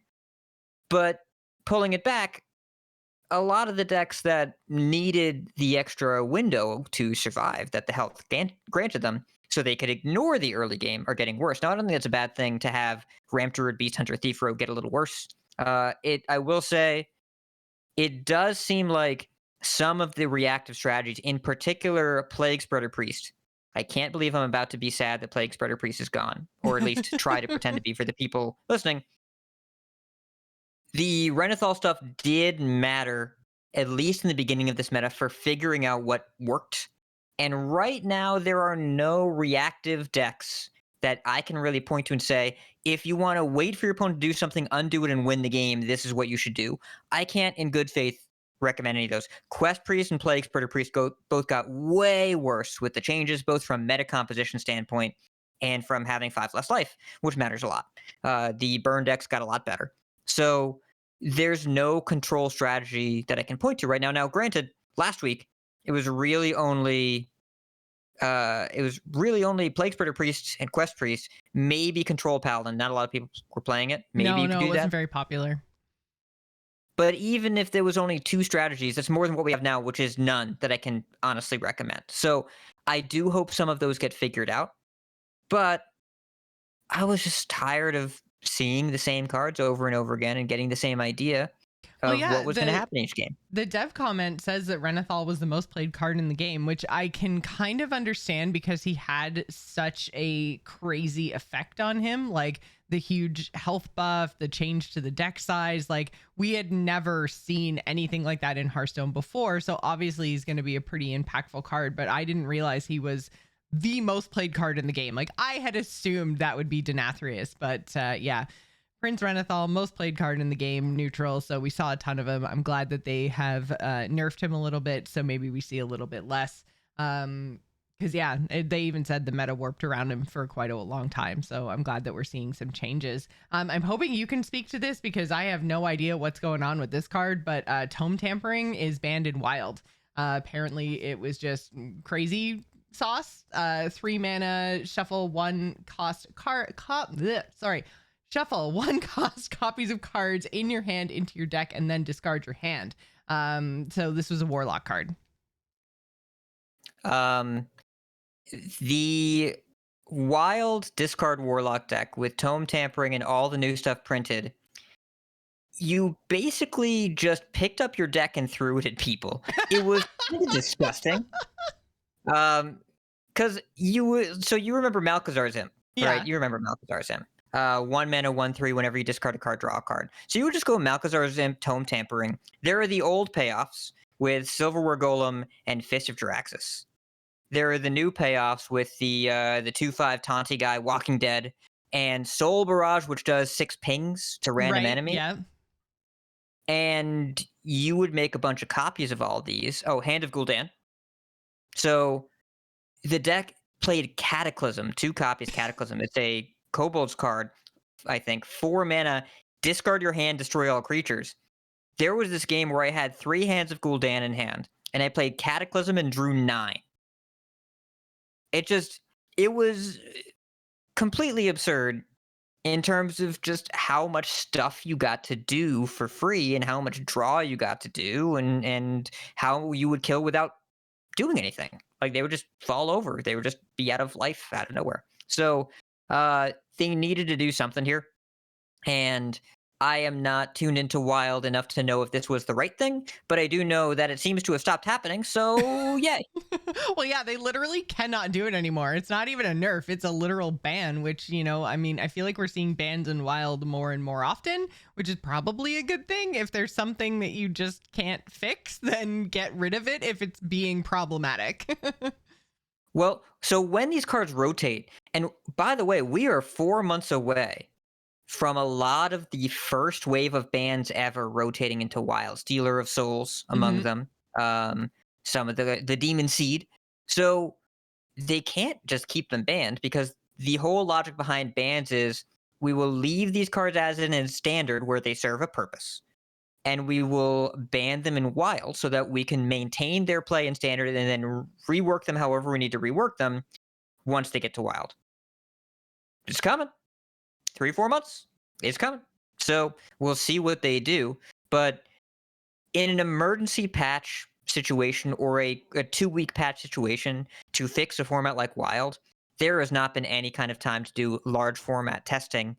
But pulling it back, a lot of the decks that needed the extra window to survive that the health granted them so they could ignore the early game are getting worse. Now, I don't think it's a bad thing to have Ramp Druid, Beast Hunter, Thief Rogue get a little worse. I will say, it does seem like some of the reactive strategies, in particular Plague Spreader Priest. I can't believe I'm about to be sad that Plague Spreader Priest is gone, or at least try to pretend to be for the people listening. The Renathal stuff did matter, at least in the beginning of this meta, for figuring out what worked. And right now, there are no reactive decks that I can really point to and say, if you want to wait for your opponent to do something, undo it, and win the game, this is what you should do. I can't, in good faith, recommend any of those. Quest Priest and Plague Spreader Priest both got way worse with the changes, both from meta composition standpoint and from having 5 less life, which matters a lot. The burn decks got a lot better. So there's no control strategy that I can point to right now. Now, granted, last week it was really only Plague Spreader Priest and Quest Priest, maybe Control Paladin. Not a lot of people were playing it. Maybe you could do it wasn't that. very popular. But even if there was only 2 strategies, that's more than what we have now, which is none that I can honestly recommend. So I do hope some of those get figured out. But I was just tired of seeing the same cards over and over again and getting the same idea of what was going to happen each game. The dev comment says that Renathal was the most played card in the game, which I can kind of understand because he had such a crazy effect on him, like the huge health buff, the change to the deck size. Like we had never seen anything like that in Hearthstone before. So obviously he's going to be a pretty impactful card, but I didn't realize he was the most played card in the game. Like I had assumed that would be Denathrius, but yeah. Prince Renathal, most played card in the game, neutral, so we saw a ton of him. I'm glad that they have nerfed him a little bit, so maybe we see a little bit less. Because, yeah, they even said the meta warped around him for quite a long time, so I'm glad that we're seeing some changes. I'm hoping you can speak to this because I have no idea what's going on with this card, but Tome Tampering is banned in Wild. Apparently, it was just crazy sauce. 3 mana, shuffle 1 cost Shuffle 1 cost copies of cards in your hand into your deck and then discard your hand. So this was a Warlock card. The Wild discard Warlock deck with Tome Tampering and all the new stuff printed, you basically just picked up your deck and threw it at people. It was disgusting. Because you remember Malchezaar's Imp, right? Yeah. You remember Malchezaar's Imp. 1 mana, 1/3. Whenever you discard a card, draw a card. So you would just go Malchezaar's Imp, Tome Tampering. There are the old payoffs with Silverware Golem and Fist of Jaraxxus. there are the new payoffs with the 2/5 Taunty guy, Walking Dead, and Soul Barrage, which does 6 pings to random Right. enemy. Yeah. And you would make a bunch of copies of all these. Oh, Hand of Gul'dan. So the deck played Cataclysm, 2 copies Cataclysm. It's a Kobold's card, I think, 4 mana, discard your hand, destroy all creatures. There was this game where I had 3 Hands of Gul'dan in hand, and I played Cataclysm and drew 9. It was completely absurd in terms of just how much stuff you got to do for free and how much draw you got to do and how you would kill without doing anything. Like, they would just fall over. They would just be out of life out of nowhere. So they needed to do something here. And I am not tuned into Wild enough to know if this was the right thing, but I do know that it seems to have stopped happening. So yay. Well, yeah, they literally cannot do it anymore. It's not even a nerf, it's a literal ban, which, I mean, I feel like we're seeing bans in Wild more and more often, which is probably a good thing. If there's something that you just can't fix, then get rid of it if it's being problematic. Well, so when these cards rotate, and by the way, we are 4 months away from a lot of the first wave of bans ever rotating into Wild. Stealer of Souls among them. Some of the Demon Seed. So they can't just keep them banned, because the whole logic behind bans is we will leave these cards as in Standard where they serve a purpose, and we will ban them in Wild so that we can maintain their play in Standard and then rework them however we need to rework them once they get to Wild. It's coming. 3-4 months. It's coming. So we'll see what they do. But in an emergency patch situation or a 2-week patch situation to fix a format like Wild, there has not been any kind of time to do large format testing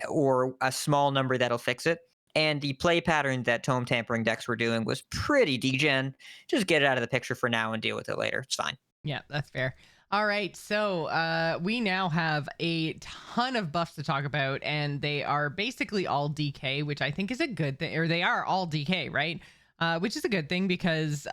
or a small number that'll fix it. And the play pattern that Tome Tampering decks were doing was pretty degen. Just get it out of the picture for now and deal with it later. It's fine. Yeah, that's fair. All right, so we now have a ton of buffs to talk about, and they are basically all DK, which I think is a good thing, or they are all DK, right? Which is a good thing, because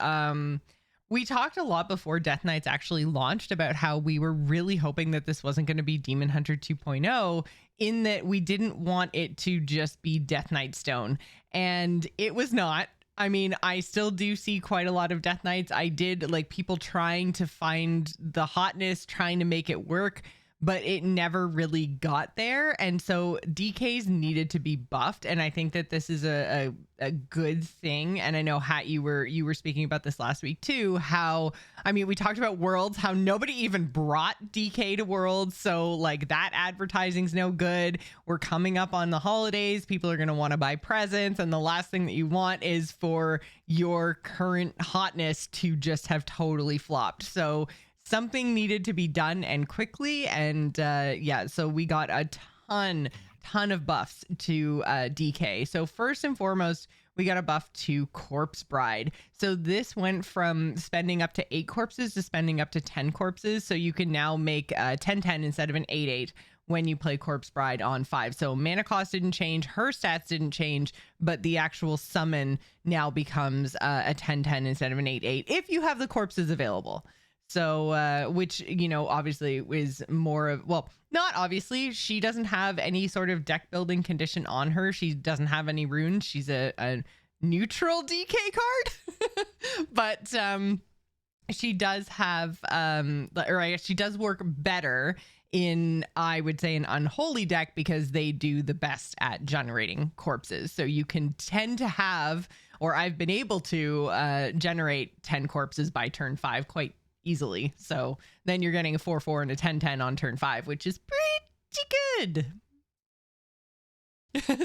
we talked a lot before Death Knights actually launched about how we were really hoping that this wasn't going to be Demon Hunter 2.0, in that we didn't want it to just be Death Knight Stone, and it was not. I mean, I still do see quite a lot of Death Knights. I did like people trying to find the hotness, trying to make it work, but it never really got there. And so DKs needed to be buffed. And I think that this is a good thing. And I know, Hat, you were speaking about this last week too, how, I mean, we talked about Worlds, how nobody even brought DK to Worlds. So like that advertising's no good. We're coming up on the holidays. People are going to want to buy presents. And the last thing that you want is for your current hotness to just have totally flopped. So something needed to be done, and quickly. And yeah, so we got a ton of buffs to DK. So first and foremost, we got a buff to Corpse Bride. So this went from spending up to 8 corpses to spending up to 10 corpses. So you can now make 10-10 instead of an 8-8 when you play Corpse Bride on 5. So mana cost didn't change, her stats didn't change, but the actual summon now becomes a 10-10 instead of an 8-8 if you have the corpses available. So, which, obviously is more of, well, not obviously, she doesn't have any sort of deck building condition on her. She doesn't have any runes. She's a neutral DK card, but she does have, or I guess she does work better in, I would say, an unholy deck, because they do the best at generating corpses. So you can tend to have, or I've been able to generate 10 corpses by turn 5 quite easily. So then you're getting a 4-4 and a 10-10 on turn 5, which is pretty good.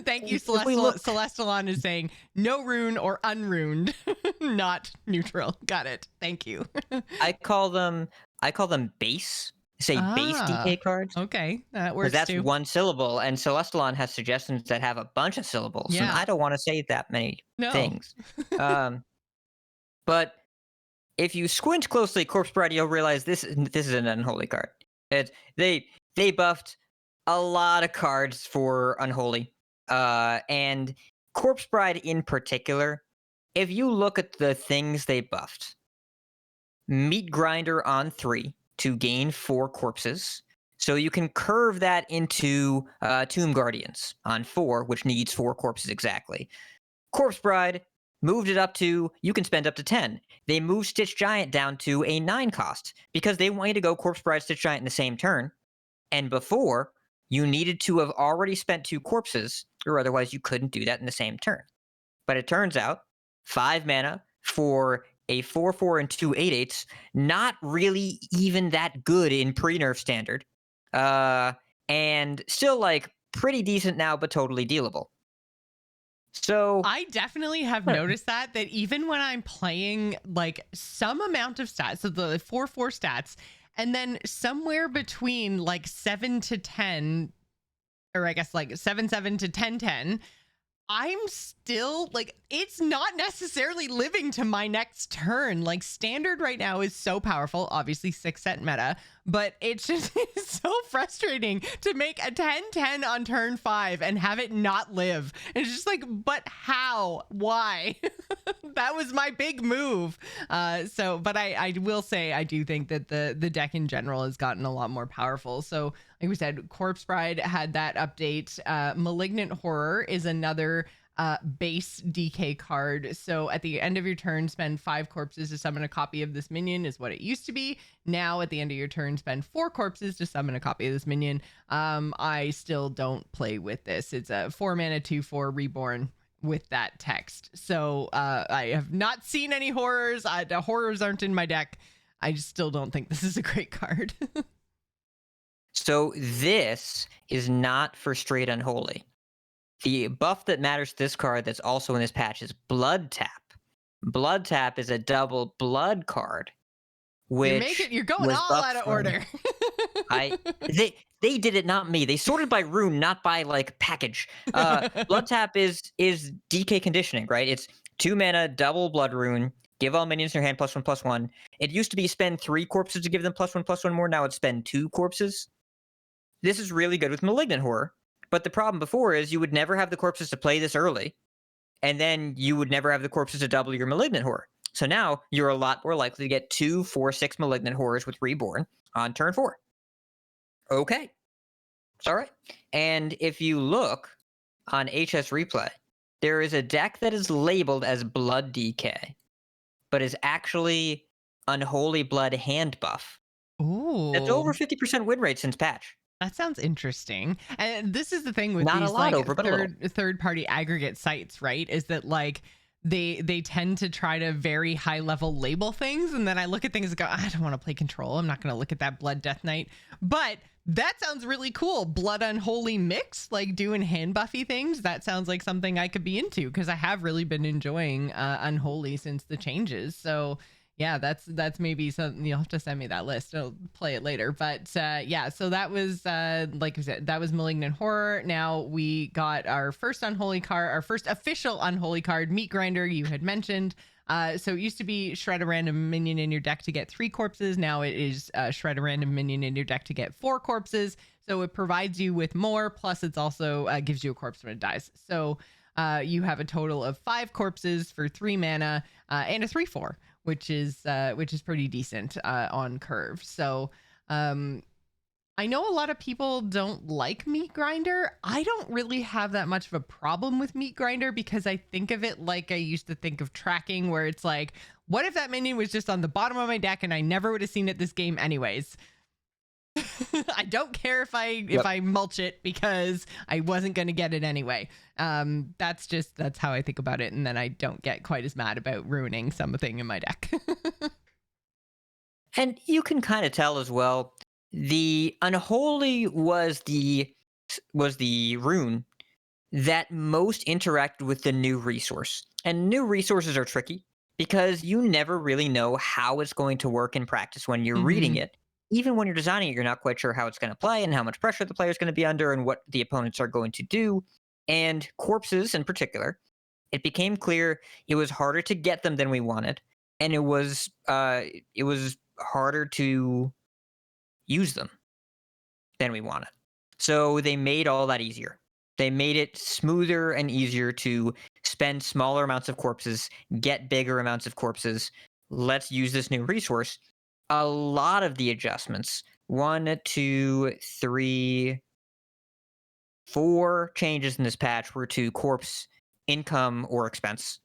Thank you, Celestalon is saying no rune or unruned, not neutral. Got it. Thank you. I call them base. Say base DK cards. Okay, that works. That's too. one syllable, and Celestalon has suggestions that have a bunch of syllables. Yeah. And I don't want to say that many things. But if you squint closely, Corpse Bride, you'll realize this is an unholy card. They buffed a lot of cards for unholy, and Corpse Bride in particular. If you look at the things they buffed, Meat Grinder on 3 to gain 4 corpses. So you can curve that into Tomb Guardians on 4, which needs 4 corpses exactly. Corpse Bride moved it up to, you can spend up to 10. They moved Stitch Giant down to a 9 cost because they want you to go Corpse Bride, Stitch Giant in the same turn. And before, you needed to have already spent 2 corpses, or otherwise you couldn't do that in the same turn. But it turns out 5 mana for a 4/4 and 2 8/8s, not really even that good in pre-nerf standard. And still like pretty decent now, but totally dealable. So I definitely have noticed that even when I'm playing like some amount of stats, so the 4/4 stats, and then somewhere between like 7 to 10, or I guess like 7/7 to 10/10, I'm still like, it's not necessarily living to my next turn. Like standard right now is so powerful, obviously 6-set meta, but it's just it's so frustrating to make a 10/10 on turn 5 and have it not live. It's just like, but how? Why? That was my big move. But I will say I do think that the deck in general has gotten a lot more powerful. So like we said, Corpse Bride had that update. Malignant Horror is another base DK card. So at the end of your turn, spend 5 corpses to summon a copy of this minion is what it used to be. Now at the end of your turn, spend 4 corpses to summon a copy of this minion. I still don't play with this. It's a 4 mana 2/4 reborn with that text. So I have not seen any horrors. The horrors aren't in my deck. I just still don't think this is a great card. So this is not for straight unholy. The buff that matters to this card that's also in this patch is Blood Tap. Blood Tap is a double blood card, which you're going all out of order. They did it, not me. They sorted by rune, not by like package. Blood Tap is DK conditioning, right? It's 2 mana, double blood rune. Give all minions in your hand +1/+1. It used to be spend 3 corpses to give them +1/+1 more. Now it's spend 2 corpses. This is really good with Malignant Horror. But the problem before is you would never have the corpses to play this early. And then you would never have the corpses to double your Malignant Horror. So now you're a lot more likely to get 2 4/6 Malignant Horrors with Reborn on turn 4. Okay. All right. And if you look on HS Replay, there is a deck that is labeled as Blood DK, but is actually Unholy Blood hand buff. Ooh. That's over 50% win rate since patch. That sounds interesting. And this is the thing with Not these a lot like over, but third party aggregate sites, right? Is that like they tend to try to very high level label things, and then I look at things and go, I don't want to play Control. I'm not going to look at that Blood Death Knight. But that sounds really cool. Blood Unholy mix, like doing hand buffy things. That sounds like something I could be into because I have really been enjoying Unholy since the changes. So yeah, that's maybe something. You'll have to send me that list. I'll play it later. But yeah, so that was like I said, that was Malignant Horror. Now we got our first Unholy card, our first official Unholy card, Meat Grinder. You had mentioned. So it used to be shred a random minion in your deck to get 3 corpses. Now it is shred a random minion in your deck to get 4 corpses. So it provides you with more. Plus, it's also gives you a corpse when it dies. So you have a total of 5 corpses for 3 mana and a 3/4. Which is pretty decent on curve. So I know a lot of people don't like Meat Grinder. I don't really have that much of a problem with Meat Grinder because I think of it like I used to think of tracking, where it's like, what if that minion was just on the bottom of my deck and I never would have seen it this game anyways? I don't care if I mulch it because I wasn't going to get it anyway. That's how I think about it. And then I don't get quite as mad about ruining something in my deck. And you can kind of tell as well, the Unholy was the rune that most interacted with the new resource. And new resources are tricky because you never really know how it's going to work in practice when you're reading it. Even when you're designing it, you're not quite sure how it's going to play and how much pressure the player's going to be under and what the opponents are going to do. And corpses in particular, it became clear it was harder to get them than we wanted. And it was harder to use them than we wanted. So they made all that easier. They made it smoother and easier to spend smaller amounts of corpses, get bigger amounts of corpses, let's use this new resource. A lot of the adjustments, 1, 2, 3, 4 changes in this patch were to corpse income or expense,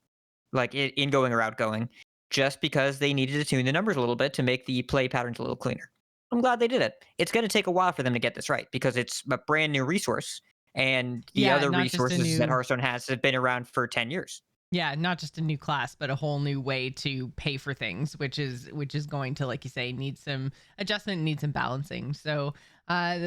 like ingoing or outgoing, just because they needed to tune the numbers a little bit to make the play patterns a little cleaner. I'm glad they did it. It's going to take a while for them to get this right because it's a brand new resource, and the other resources that Hearthstone has have been around for 10 years. Yeah, not just a new class, but a whole new way to pay for things, which is going to, like you say, need some adjustment, need some balancing. So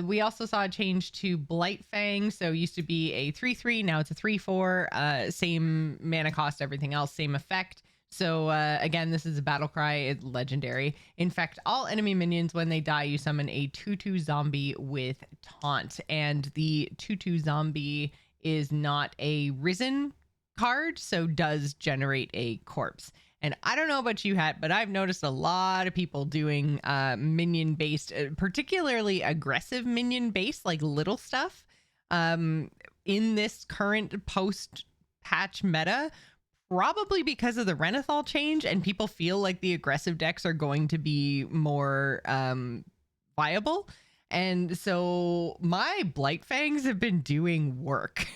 we also saw a change to Blightfang. So it used to be a 3/3, now it's a 3/4. Same mana cost, everything else, same effect. So again, this is a battle cry. It's legendary. Infect all enemy minions. When they die, you summon a 2/2 zombie with taunt. And the 2/2 zombie is not a risen card, so does generate a corpse. And I don't know about you, Hat, but I've noticed a lot of people doing minion based, particularly aggressive minion based, like little stuff in this current post patch meta, probably because of the Renathal change, and people feel like the aggressive decks are going to be more viable. And so my Blightfangs have been doing work.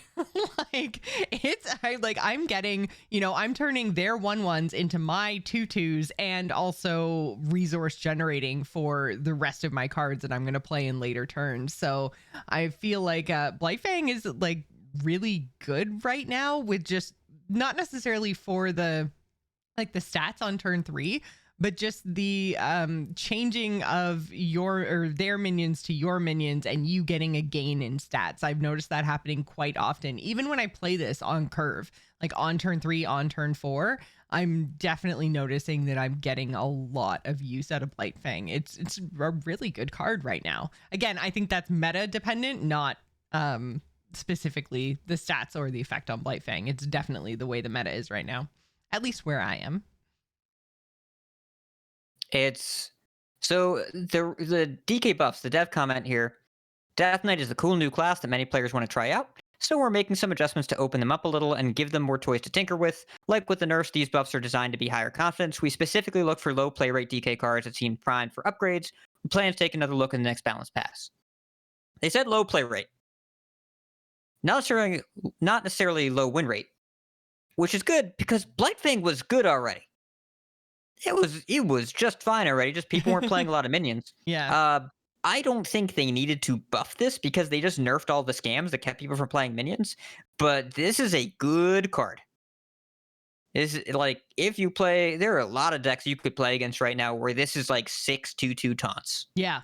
I'm getting, I'm turning their 1/1s into my 2/2s and also resource generating for the rest of my cards that I'm going to play in later turns. So I feel like Blightfang is like really good right now, with just not necessarily for the stats on turn 3, but just the changing of their minions to your minions and you getting a gain in stats. I've noticed that happening quite often. Even when I play this on curve, like on turn 3, on turn 4, I'm definitely noticing that I'm getting a lot of use out of Blightfang. It's a really good card right now. Again, I think that's meta dependent, not specifically the stats or the effect on Blightfang. It's definitely the way the meta is right now, at least where I am. It's so the DK buffs, the dev comment here. Death Knight is a cool new class that many players want to try out, so we're making some adjustments to open them up a little and give them more toys to tinker with. Like with the nerfs, these buffs are designed to be higher confidence. We specifically look for low play rate DK cards that seem primed for upgrades. We plan to take another look in the next balance pass. They said low play rate, not necessarily low win rate, which is good because Blightfang was good already. It was just fine already. Just people weren't playing a lot of minions. Yeah. I don't think they needed to buff this because they just nerfed all the scams that kept people from playing minions. But this is a good card. Is like if you play, there are a lot of decks you could play against right now where this is like 6/2/2 taunts. Yeah.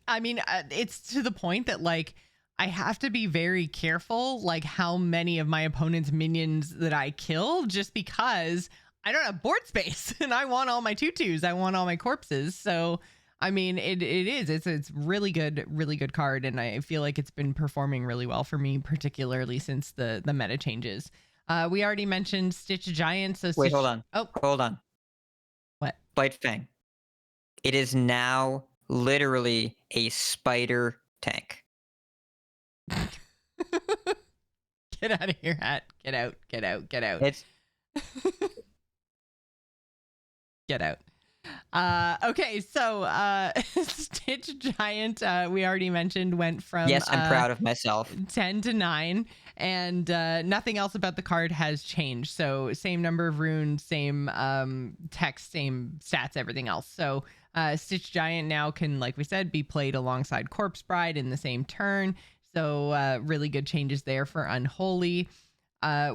I mean, it's to the point that like I have to be very careful, like how many of my opponent's minions that I kill, just because I don't have board space and I want all my 2/2s. I want all my corpses. So, I mean, it's really good card. And I feel like it's been performing really well for me, particularly since the meta changes. We already mentioned Stitch Giant. So wait, hold on. Oh, hold on. What? Blightfang. It is now literally a spider tank. Get out of here, Hat. Get out. It's Get out. Okay, so Stitch Giant, we already mentioned, went from yes, I'm proud of myself. 10 to 9, and nothing else about the card has changed. So same number of runes, same text, same stats, everything else. So Stitch Giant now can, like we said, be played alongside Corpse Bride in the same turn. So really good changes there for Unholy.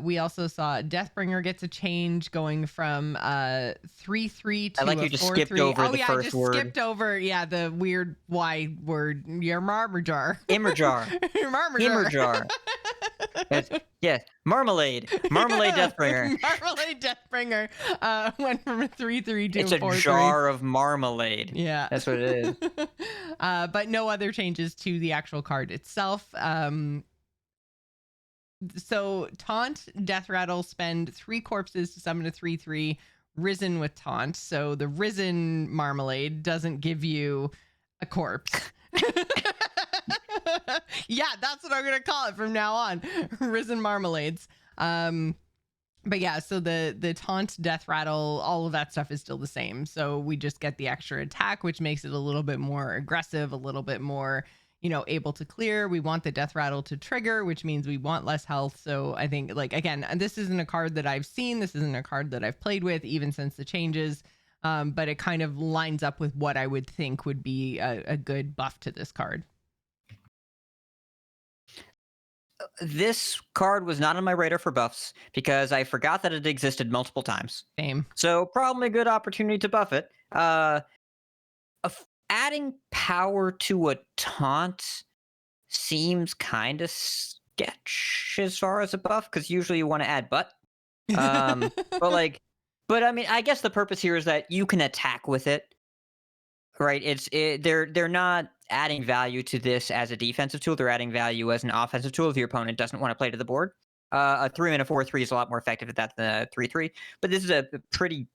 We also saw Deathbringer gets a change, going from 3/3 to I like a you just 4/3. skipped over the first word. Skipped over, the weird Y word. Your Marmajar. Immerjar. Marmajar. Immerjar. Yes, Marmalade. Marmalade Deathbringer. Marmalade Deathbringer went from a 3/3 to it's a 4/3. It's a jar of marmalade. Yeah. That's what it is. But no other changes to the actual card itself. So Taunt, Death Rattle, spend 3 corpses to summon a 3/3 Risen with Taunt. So the Risen Marmalade doesn't give you a corpse. Yeah, that's what I'm going to call it from now on. Risen Marmalades. But yeah, so the taunt, death rattle, all of that stuff is still the same. So we just get the extra attack, which makes it a little bit more aggressive, a little bit more, able to clear. We want the death rattle to trigger, which means we want less health. So I think, like, again, this isn't a card that I've seen. This isn't a card that I've played with, even since the changes. But it kind of lines up with what I would think would be a good buff to this card. This card was not on my radar for buffs because I forgot that it existed multiple times. Same. So probably a good opportunity to buff it. Adding power to a taunt seems kind of sketch as far as a buff, because usually you want to add butt. But I mean, I guess the purpose here is that you can attack with it, right? They're not adding value to this as a defensive tool. They're adding value as an offensive tool if your opponent doesn't want to play to the board. A 3-mana 4/3 is a lot more effective at that than a 3/3. But this is a pretty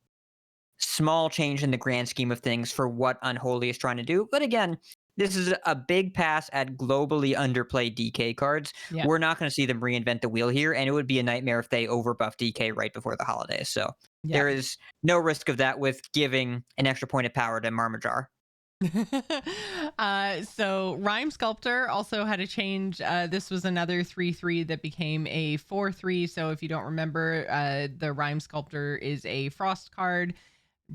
small change in the grand scheme of things for what Unholy is trying to do. But again, this is a big pass at globally underplayed DK cards. Yep. We're not going to see them reinvent the wheel here, and it would be a nightmare if they overbuff DK right before the holidays. So there is no risk of that with giving an extra point of power to Marmajar. So Rhyme Sculptor also had a change. This was another 3/3 that became a 4/3. So if you don't remember, the Rhyme Sculptor is a frost card.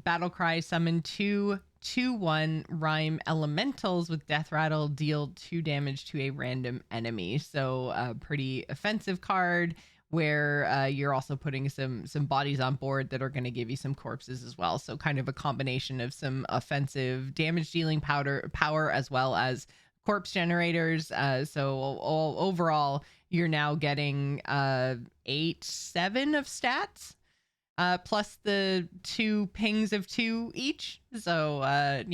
Battlecry, summon 2/2/1 Rhyme Elementals with Death Rattle, deal 2 damage to a random enemy. So a pretty offensive card where you're also putting some bodies on board that are going to give you some corpses as well. So kind of a combination of some offensive damage dealing power as well as corpse generators. So overall, you're now getting 8/7 of stats. Plus the 2 pings of 2 each. So I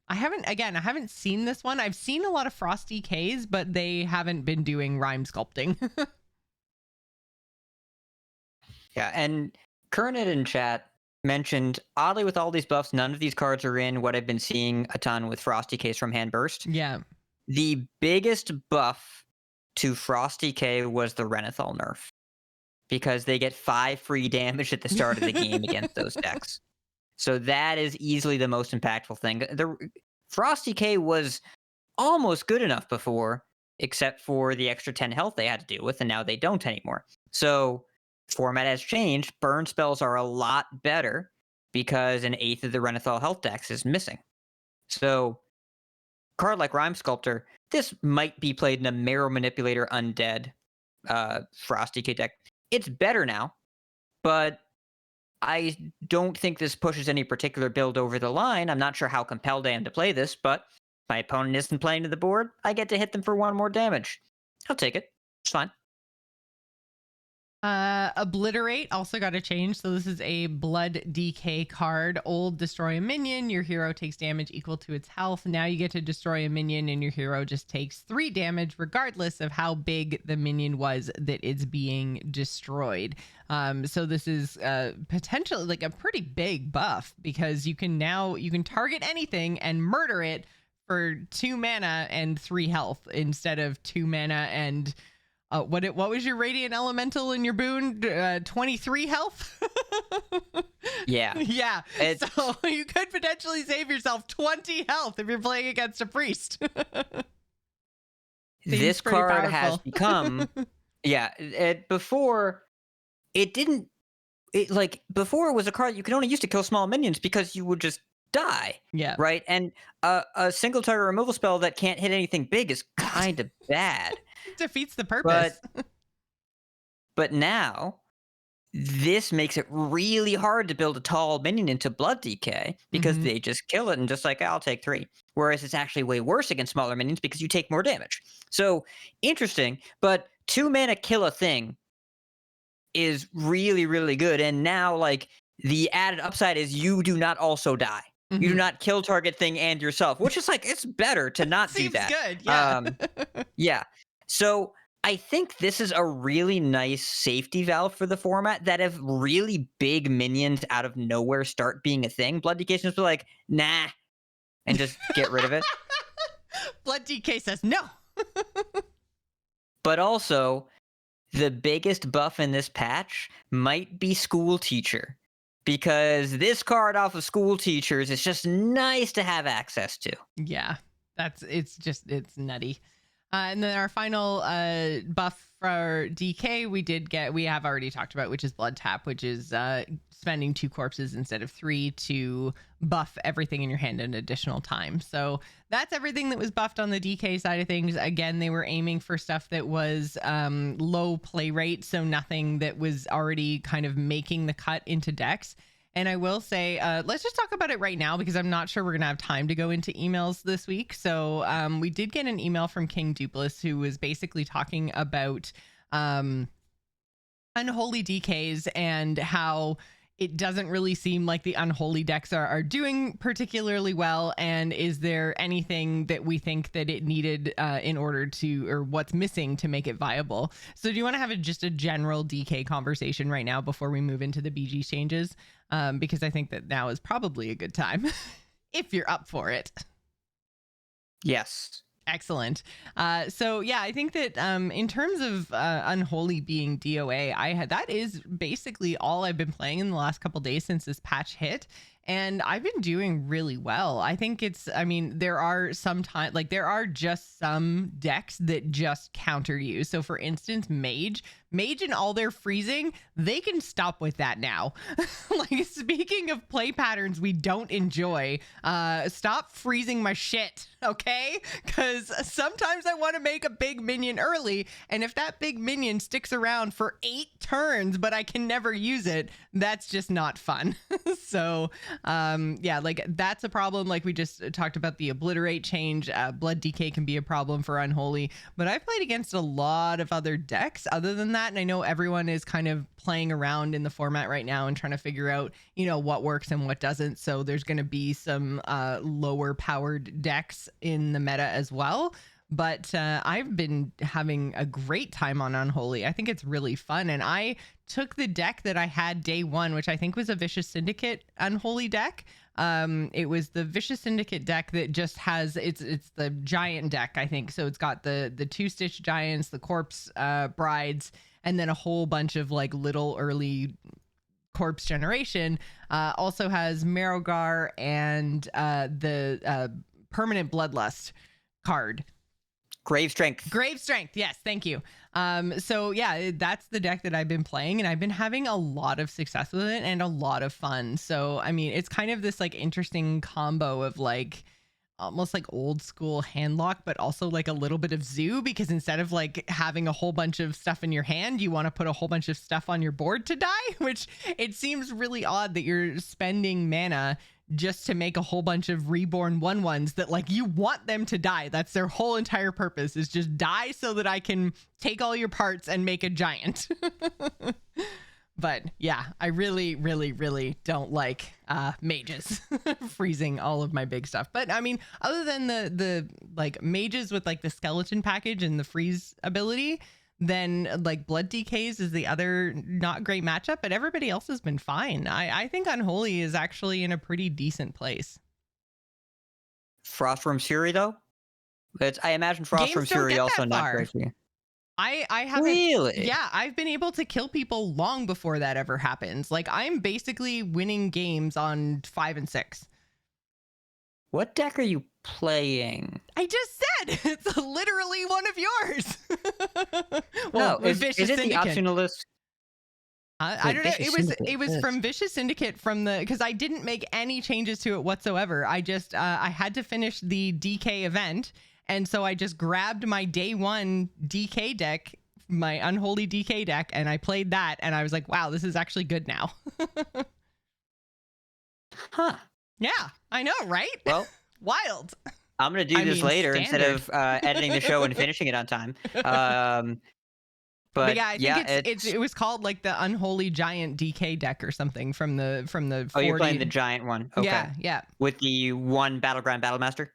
haven't seen this one. I've seen a lot of Frost DKs, but they haven't been doing Rhyme Sculpting. Yeah, and Kernet in chat mentioned, oddly, with all these buffs, none of these cards are in what I've been seeing a ton with Frost DKs from Hand Burst. Yeah. The biggest buff to Frost DK was the Renathal nerf, because they get 5 free damage at the start of the game against those decks. So that is easily the most impactful thing. The Frost DK was almost good enough before, except for the extra 10 health they had to deal with, and now they don't anymore. So format has changed. Burn spells are a lot better because an 1/8 of the Renathal health decks is missing. So card like Rhyme Sculptor, this might be played in a Marrow Manipulator Undead Frost DK deck. It's better now, but I don't think this pushes any particular build over the line. I'm not sure how compelled I am to play this, but if my opponent isn't playing to the board, I get to hit them for 1 more damage. I'll take it. It's fine. Obliterate also got a change. So this is a blood DK card. Old, destroy a minion. Your hero takes damage equal to its health. Now you get to destroy a minion and your hero just takes 3 damage regardless of how big the minion was that it's being destroyed. So this is potentially like a pretty big buff, because you can target anything and murder it for 2 mana and 3 health instead of 2 mana and what was your Radiant Elemental in your boon? 23 health? Yeah. Yeah. So you could potentially save yourself 20 health if you're playing against a priest. This card has become... Yeah. Before it was a card you could only use to kill small minions because you would just die. Yeah. Right? And a single target removal spell that can't hit anything big is kind of bad. It defeats the purpose. But now, this makes it really hard to build a tall minion into Blood DK because they just kill it and just like, I'll take 3. Whereas it's actually way worse against smaller minions because you take more damage. So, interesting, but 2 mana kill a thing is really, really good. And now, like, the added upside is you do not also die. You do not kill target thing and yourself, which is like, it's better to not do that. Seems good, yeah. Yeah. So I think this is a really nice safety valve for the format, that if really big minions out of nowhere start being a thing, Blood DK is just like, nah, and just get rid of it. Blood DK says no. But also, the biggest buff in this patch might be School Teacher, because this card off of School Teachers is just nice to have access to. Yeah, it's nutty. And then our final buff for DK we have already talked about, which is Blood Tap, which is spending 2 corpses instead of 3 to buff everything in your hand an additional time. So that's everything that was buffed on the DK side of things. Again, they were aiming for stuff that was low play rate, so nothing that was already kind of making the cut into decks. And I will say, let's just talk about it right now, because I'm not sure we're going to have time to go into emails this week. So we did get an email from King Dupless, who was basically talking about unholy DKs and how it doesn't really seem like the unholy decks are doing particularly well. And is there anything that we think that it needed in order to, or what's missing to make it viable? So do you want to have just a general DK conversation right now before we move into the BG changes? Because I think that now is probably a good time if you're up for it. Yes. Excellent. So yeah, I think that in terms of Unholy being DOA, that is basically all I've been playing in the last couple days since this patch hit. And I've been doing really well. I think there are there are just some decks that just counter you. So for instance, Mage and all their freezing, they can stop with that now. Like, speaking of play patterns we don't enjoy, stop freezing my shit, okay? Because sometimes I want to make a big minion early, and if that big minion sticks around for 8 turns but I can never use it, that's just not fun. So yeah, like that's a problem. Like we just talked about the Obliterate change. Blood DK can be a problem for Unholy, but I've played against a lot of other decks other than that, and I know everyone is kind of playing around in the format right now and trying to figure out, what works and what doesn't. So there's going to be some lower powered decks in the meta as well. But I've been having a great time on Unholy. I think it's really fun. And I took the deck that I had day one, which I think was a Vicious Syndicate Unholy deck. It was the Vicious Syndicate deck that just has, it's the giant deck, I think. So it's got the 2-stitch giants, the corpse brides, and then a whole bunch of like little early corpse generation. Also has Marrowgar and the permanent Bloodlust card. Grave Strength. Yes, thank you. So yeah, that's the deck that I've been playing, and I've been having a lot of success with it and a lot of fun. So I mean, it's kind of this like interesting combo of like almost like old school handlock, but also like a little bit of zoo, because instead of like having a whole bunch of stuff in your hand, you want to put a whole bunch of stuff on your board to die, which it seems really odd that you're spending mana just to make a whole bunch of reborn 1/1s that like you want them to die. That's their whole entire purpose, is just die so that I can take all your parts and make a giant. But yeah, I really, really, really don't like mages freezing all of my big stuff. But I mean, other than the like mages with like the skeleton package and the freeze ability, then like Blood DKs is the other not great matchup, but everybody else has been fine. I think Unholy is actually in a pretty decent place. Frostworm Fury though? I imagine Frostworm Fury also not great for you. I haven't really. Yeah, I've been able to kill people long before that ever happens. Like I'm basically winning games on 5 and 6. What deck are you playing? I just said it's literally one of yours. Well, no, is it the optional list? I don't know. It was from Vicious Syndicate because I didn't make any changes to it whatsoever. I just I had to finish the DK event. And so I just grabbed my day one DK deck, my Unholy DK deck, and I played that. And I was like, wow, this is actually good now. Huh. Yeah, I know, right? Well, wild. I'm going to do this later instead of editing the show and finishing it on time. But yeah, I think it was called like the Unholy Giant DK deck or something from the 40. Oh, you're playing the giant one. Okay. Yeah. With the one Battleground Battlemaster?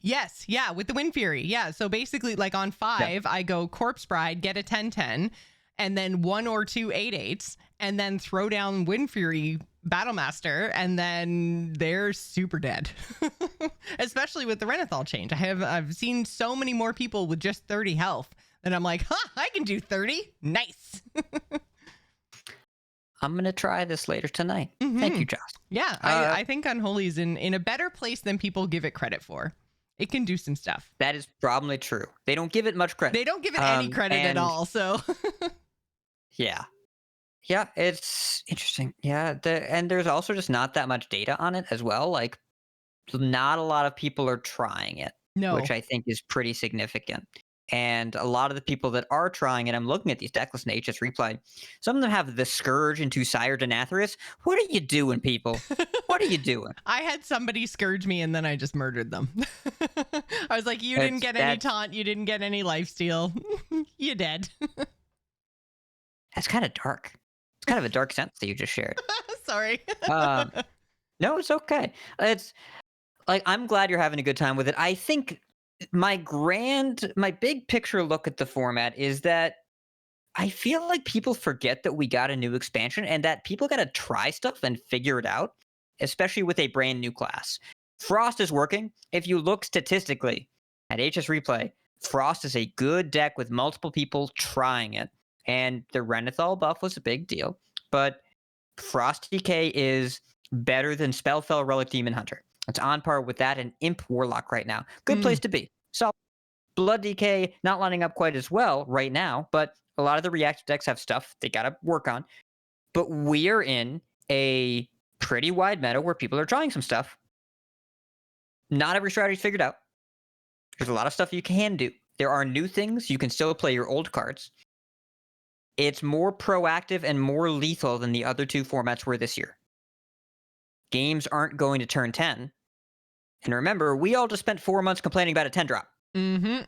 Yes, yeah, with the Wind Fury. Yeah, so basically like on 5, I go Corpse Bride, get a 10/10, and then 1 or 2 8/8s, and then throw down Wind Fury Battlemaster, and then they're super dead. Especially with the Renathal change. I've seen so many more people with just 30 health And I'm like, I can do 30. Nice. I'm going to try this later tonight. Thank you, Joce. Yeah, I think Unholy's in a better place than people give it credit for. It can do some stuff. That is probably true. They don't give it much credit. They don't give it any credit at all, so. Yeah. Yeah, it's interesting. Yeah, and there's also just not that much data on it as well. Like, not a lot of people are trying it, which I think is pretty significant. And a lot of the people that are trying it, I'm looking at these deck lists in HS Replay. Some of them have the Scourge into Sire Denathrius. What are you doing, people? What are you doing? I had somebody Scourge me and then I just murdered them. I was like, you didn't get any taunt. You didn't get any lifesteal. You dead. That's kind of dark. It's kind of a dark sentence that you just shared. Sorry. No, it's okay. It's like, I'm glad you're having a good time with it. I think my big picture look at the format is that I feel like people forget that we got a new expansion and that people got to try stuff and figure it out, especially with a brand new class. Frost is working. If you look statistically at HS Replay, Frost is a good deck with multiple people trying it. And the Renathal buff was a big deal. But Frost DK is better than Spellfell, Relic Demon Hunter. It's on par with that and Imp Warlock right now. Good place to be. So Blood DK not lining up quite as well right now, but a lot of the reactive decks have stuff they got to work on. But we're in a pretty wide meta where people are trying some stuff. Not every strategy's figured out. There's a lot of stuff you can do. There are new things. You can still play your old cards. It's more proactive and more lethal than the other two formats were this year. Games aren't going to turn 10. And remember, we all just spent 4 months complaining about a 10 drop. That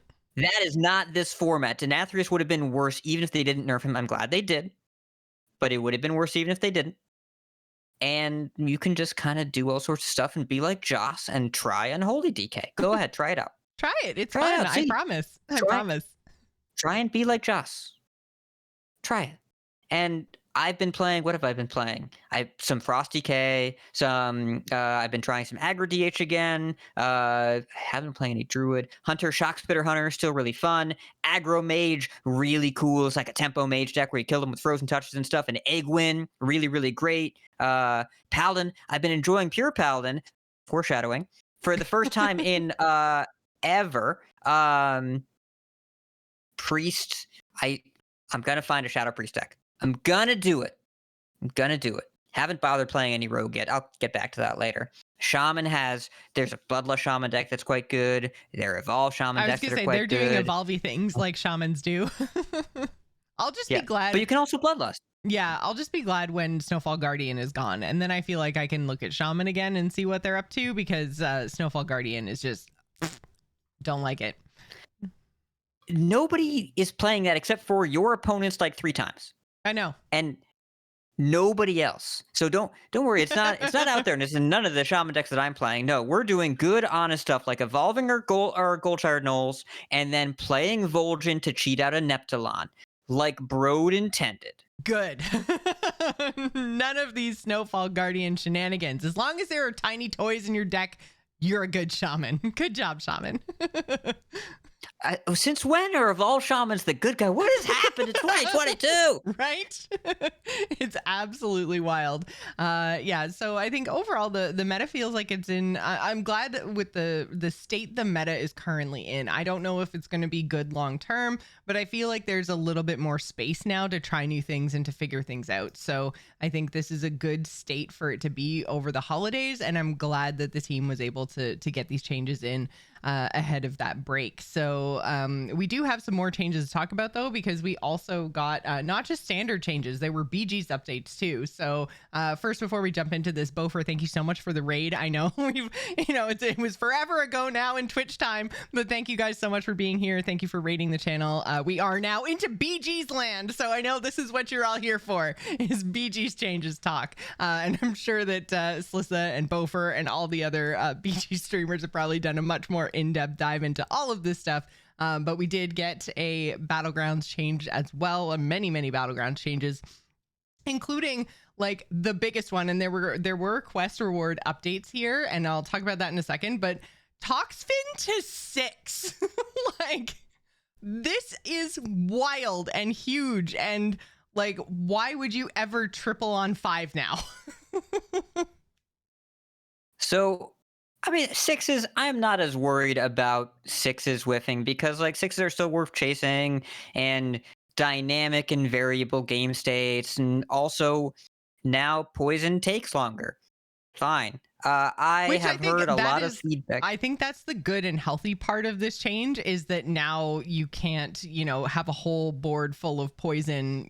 is not this format. Denathrius would have been worse even if they didn't nerf him. I'm glad they did. But it would have been worse even if they didn't. And you can just kind of do all sorts of stuff and be like Joce and try Unholy DK. Go ahead, try it out. Try it. It's fun. I promise. I promise. Try and be like Joce. Try it. And I've been playing, what have I been playing? Some Frost DK, I've been trying some Aggro DH again. I haven't been playing any Druid. Hunter, Shockspitter Hunter, still really fun. Aggro Mage, really cool. It's like a tempo mage deck where you kill them with frozen touches and stuff. And Eggwin, really, really great. Paladin, I've been enjoying Pure Paladin, foreshadowing, for the first time in ever. Priest, I'm going to find a Shadow Priest deck. I'm going to do it. Haven't bothered playing any Rogue yet. I'll get back to that later. Shaman there's a Bloodlust Shaman deck that's quite good. There are Evolve Shaman decks that are quite good. They're doing evolvey things like Shamans do. I'll just be glad. But you can also Bloodlust. Yeah, I'll just be glad when Snowfall Guardian is gone. And then I feel like I can look at Shaman again and see what they're up to because Snowfall Guardian is just, don't like it. Nobody is playing that except for your opponents like 3 times. I know. And nobody else. So don't worry. It's not out there. And it's in none of the Shaman decks that I'm playing. No, we're doing good, honest stuff like evolving our Goldshire Knolls and then playing Vol'jin to cheat out a Neptulon, like Broad intended. Good. None of these Snowfall Guardian shenanigans. As long as there are tiny toys in your deck, you're a good shaman. Good job, shaman. Since when are Evolved Shamans the good guy? What has happened in 2022? Right? It's absolutely wild. Yeah, so I think overall the meta feels like it's in... I'm glad with the state the meta is currently in. I don't know if it's going to be good long term, but I feel like there's a little bit more space now to try new things and to figure things out. So I think this is a good state for it to be over the holidays, and I'm glad that the team was able to get these changes in ahead of that break. So we do have some more changes to talk about though, because we also got not just standard changes, there were BG's updates too. So first, before we jump into this, Bofer, thank you so much for the raid. I know it was forever ago now in Twitch time, but thank you guys so much for being here. Thank you for raiding the channel. We are now into BG's land, so I know this is what you're all here for, is BG's changes talk. And I'm sure that Slissa and Bofer and all the other BG streamers have probably done a much more in-depth dive into all of this stuff. But we did get a Battlegrounds change as well, many Battlegrounds changes, including like the biggest one. And there were quest reward updates here, and I'll talk about that in a second, but Toxfin to 6. Like, this is wild and huge. And like, why would you ever triple on 5 now? So, I mean, 6s, I'm not as worried about 6s whiffing because like 6s are still worth chasing and dynamic and variable game states. And also now poison takes longer. Fine. I have heard a lot of feedback. I think that's the good and healthy part of this change is that now you can't, have a whole board full of poison,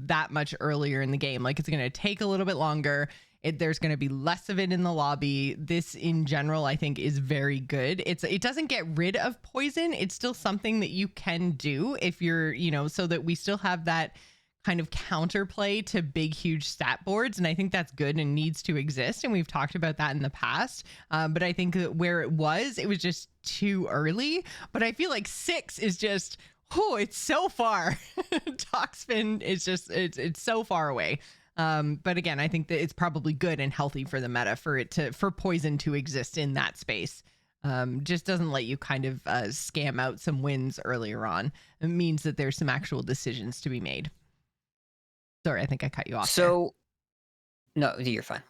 that much earlier in the game. Like it's going to take a little bit longer. There's going to be less of it in the lobby. This in general, I think is very good. It doesn't get rid of poison. It's still something that you can do if you're, so that we still have that kind of counterplay to big, huge stat boards. And I think that's good and needs to exist. And we've talked about that in the past. But I think that where it was just too early. But I feel like 6 is just, it's so far. Toxfin is just, it's so far away. But again, I think that it's probably good and healthy for the meta for poison to exist in that space. Just doesn't let you kind of scam out some wins earlier on. It means that there's some actual decisions to be made. Sorry, I think I cut you off. So, no, you're fine.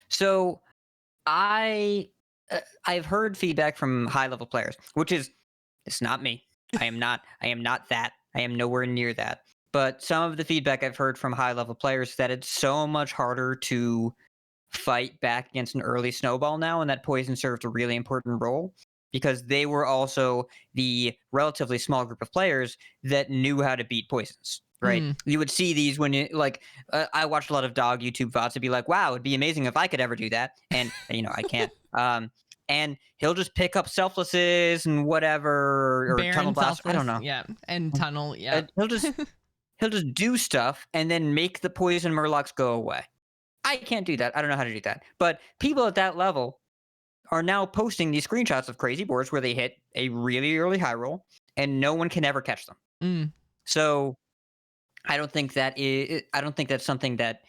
So I've heard feedback from high level players, which is, it's not me. I am not that. I am nowhere near that. But some of the feedback I've heard from high level players is that it's so much harder to fight back against an early snowball now, and that poison served a really important role because they were also the relatively small group of players that knew how to beat poisons. Right. You would see these when you I watched a lot of dog YouTube VODs to be like, wow, it'd be amazing if I could ever do that. And, I can't. And he'll just pick up selflesses and whatever, or Baron tunnel blast. I don't know. Yeah. And tunnel. Yeah. He'll just do stuff and then make the poison murlocs go away. I can't do that. I don't know how to do that. But people at that level are now posting these screenshots of crazy boards where they hit a really early high roll and no one can ever catch them. So I don't think that's something that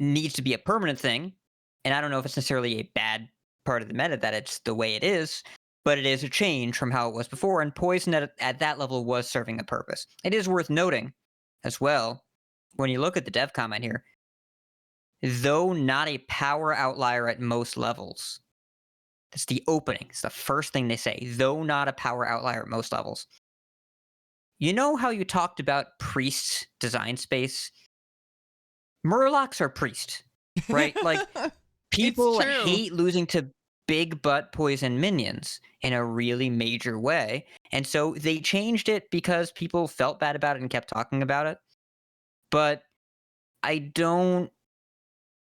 needs to be a permanent thing. And I don't know if it's necessarily a bad part of the meta that it's the way it is, but it is a change from how it was before. And poison at that level was serving a purpose. It is worth noting as well, when you look at the dev comment here, though not a power outlier at most levels, that's the opening. It's the first thing they say, though not a power outlier at most levels. You know how you talked about Priest's design space? Murlocs are Priest, right? Like, people hate losing to big butt poison minions in a really major way. And so they changed it because people felt bad about it and kept talking about it. But I don't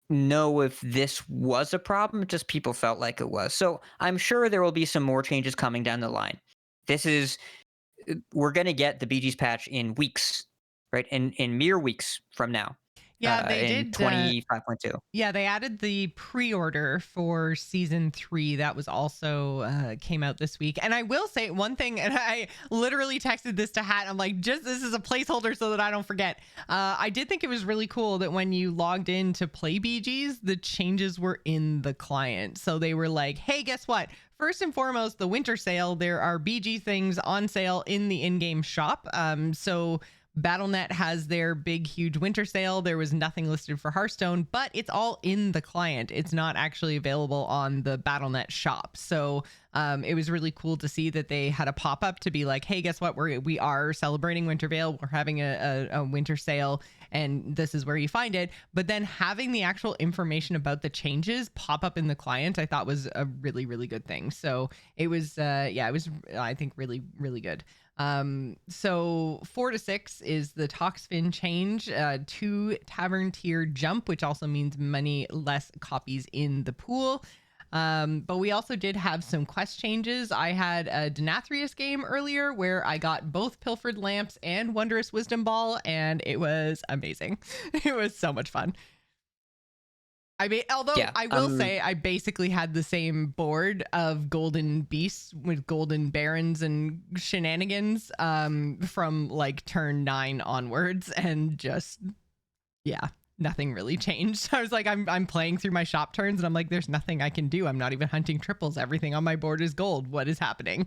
know if this was a problem, just people felt like it was. So I'm sure there will be some more changes coming down the line. We're going to get the BG's patch in weeks, right? In mere weeks from now. Yeah, they did 25.2. Yeah, they added the pre-order for season 3. That was also came out this week. And I will say one thing, and I literally texted this to Hat. I'm like, this is a placeholder so that I don't forget. I did think it was really cool that when you logged in to play BGs, the changes were in the client. So they were like, hey, guess what? First and foremost, the winter sale, there are BG things on sale in the in-game shop. So Battle.net has their big, huge winter sale. There was nothing listed for Hearthstone, but it's all in the client. It's not actually available on the Battle.net shop. So it was really cool to see that they had a pop-up to be like, hey, guess what? We are celebrating Wintervale. We're having a winter sale, and this is where you find it. But then having the actual information about the changes pop up in the client, I thought was a really, really good thing. So it was, it was, I think, really, really good. So 4 to 6 is the Toxfin change, 2 tavern tier jump, which also means many less copies in the pool. But we also did have some quest changes. I had a Denathrius game earlier where I got both Pilfered Lamps and Wondrous Wisdom Ball, and it was amazing. It was so much fun. I mean, although I will say I basically had the same board of golden beasts with golden barons and shenanigans from like turn 9 onwards, and just nothing really changed. I was like, I'm playing through my shop turns and I'm like, there's nothing I can do. I'm not even hunting triples. Everything on my board is gold. What is happening?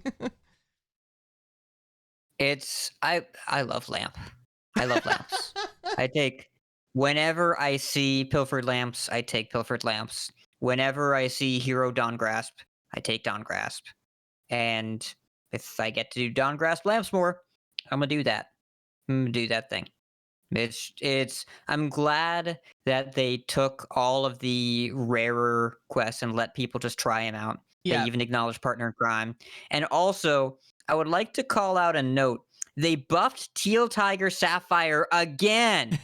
I love lamp. I love lamps. I take whenever I see pilfered lamps, I take pilfered lamps. Whenever I see hero Dawn Grasp, I take Dawn Grasp. And if I get to do Dawn Grasp lamps more, I'm gonna do that. I'm gonna do that thing. I'm glad that they took all of the rarer quests and let people just try them out. They even acknowledged partner in crime. And also, I would like to call out a note. They buffed Teal Tiger Sapphire again.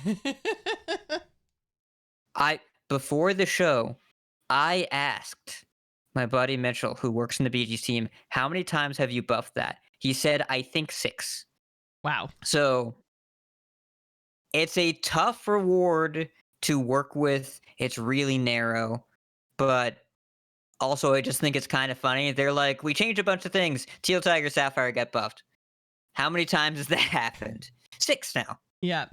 Before the show, I asked my buddy Mitchell, who works in the BG's team, how many times have you buffed that? He said, I think 6. Wow. So it's a tough reward to work with. It's really narrow, but also I just think it's kind of funny. They're like, we changed a bunch of things. Teal Tiger Sapphire got buffed. How many times has that happened? 6 now. Yeah.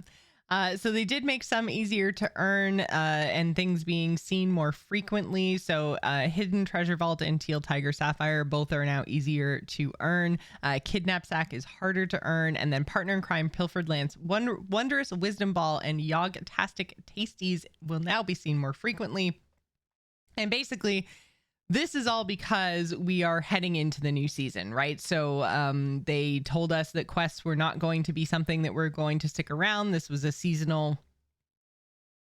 So they did make some easier to earn and things being seen more frequently. So Hidden Treasure Vault and Teal Tiger Sapphire both are now easier to earn. Kidnap Sack is harder to earn. And then Partner in Crime, Pilfered Lance, Wondrous Wisdom Ball, and Yogg-tastic Tasties will now be seen more frequently. And basically, this is all because we are heading into the new season, right? So they told us that quests were not going to be something that we're going to stick around. This was a seasonal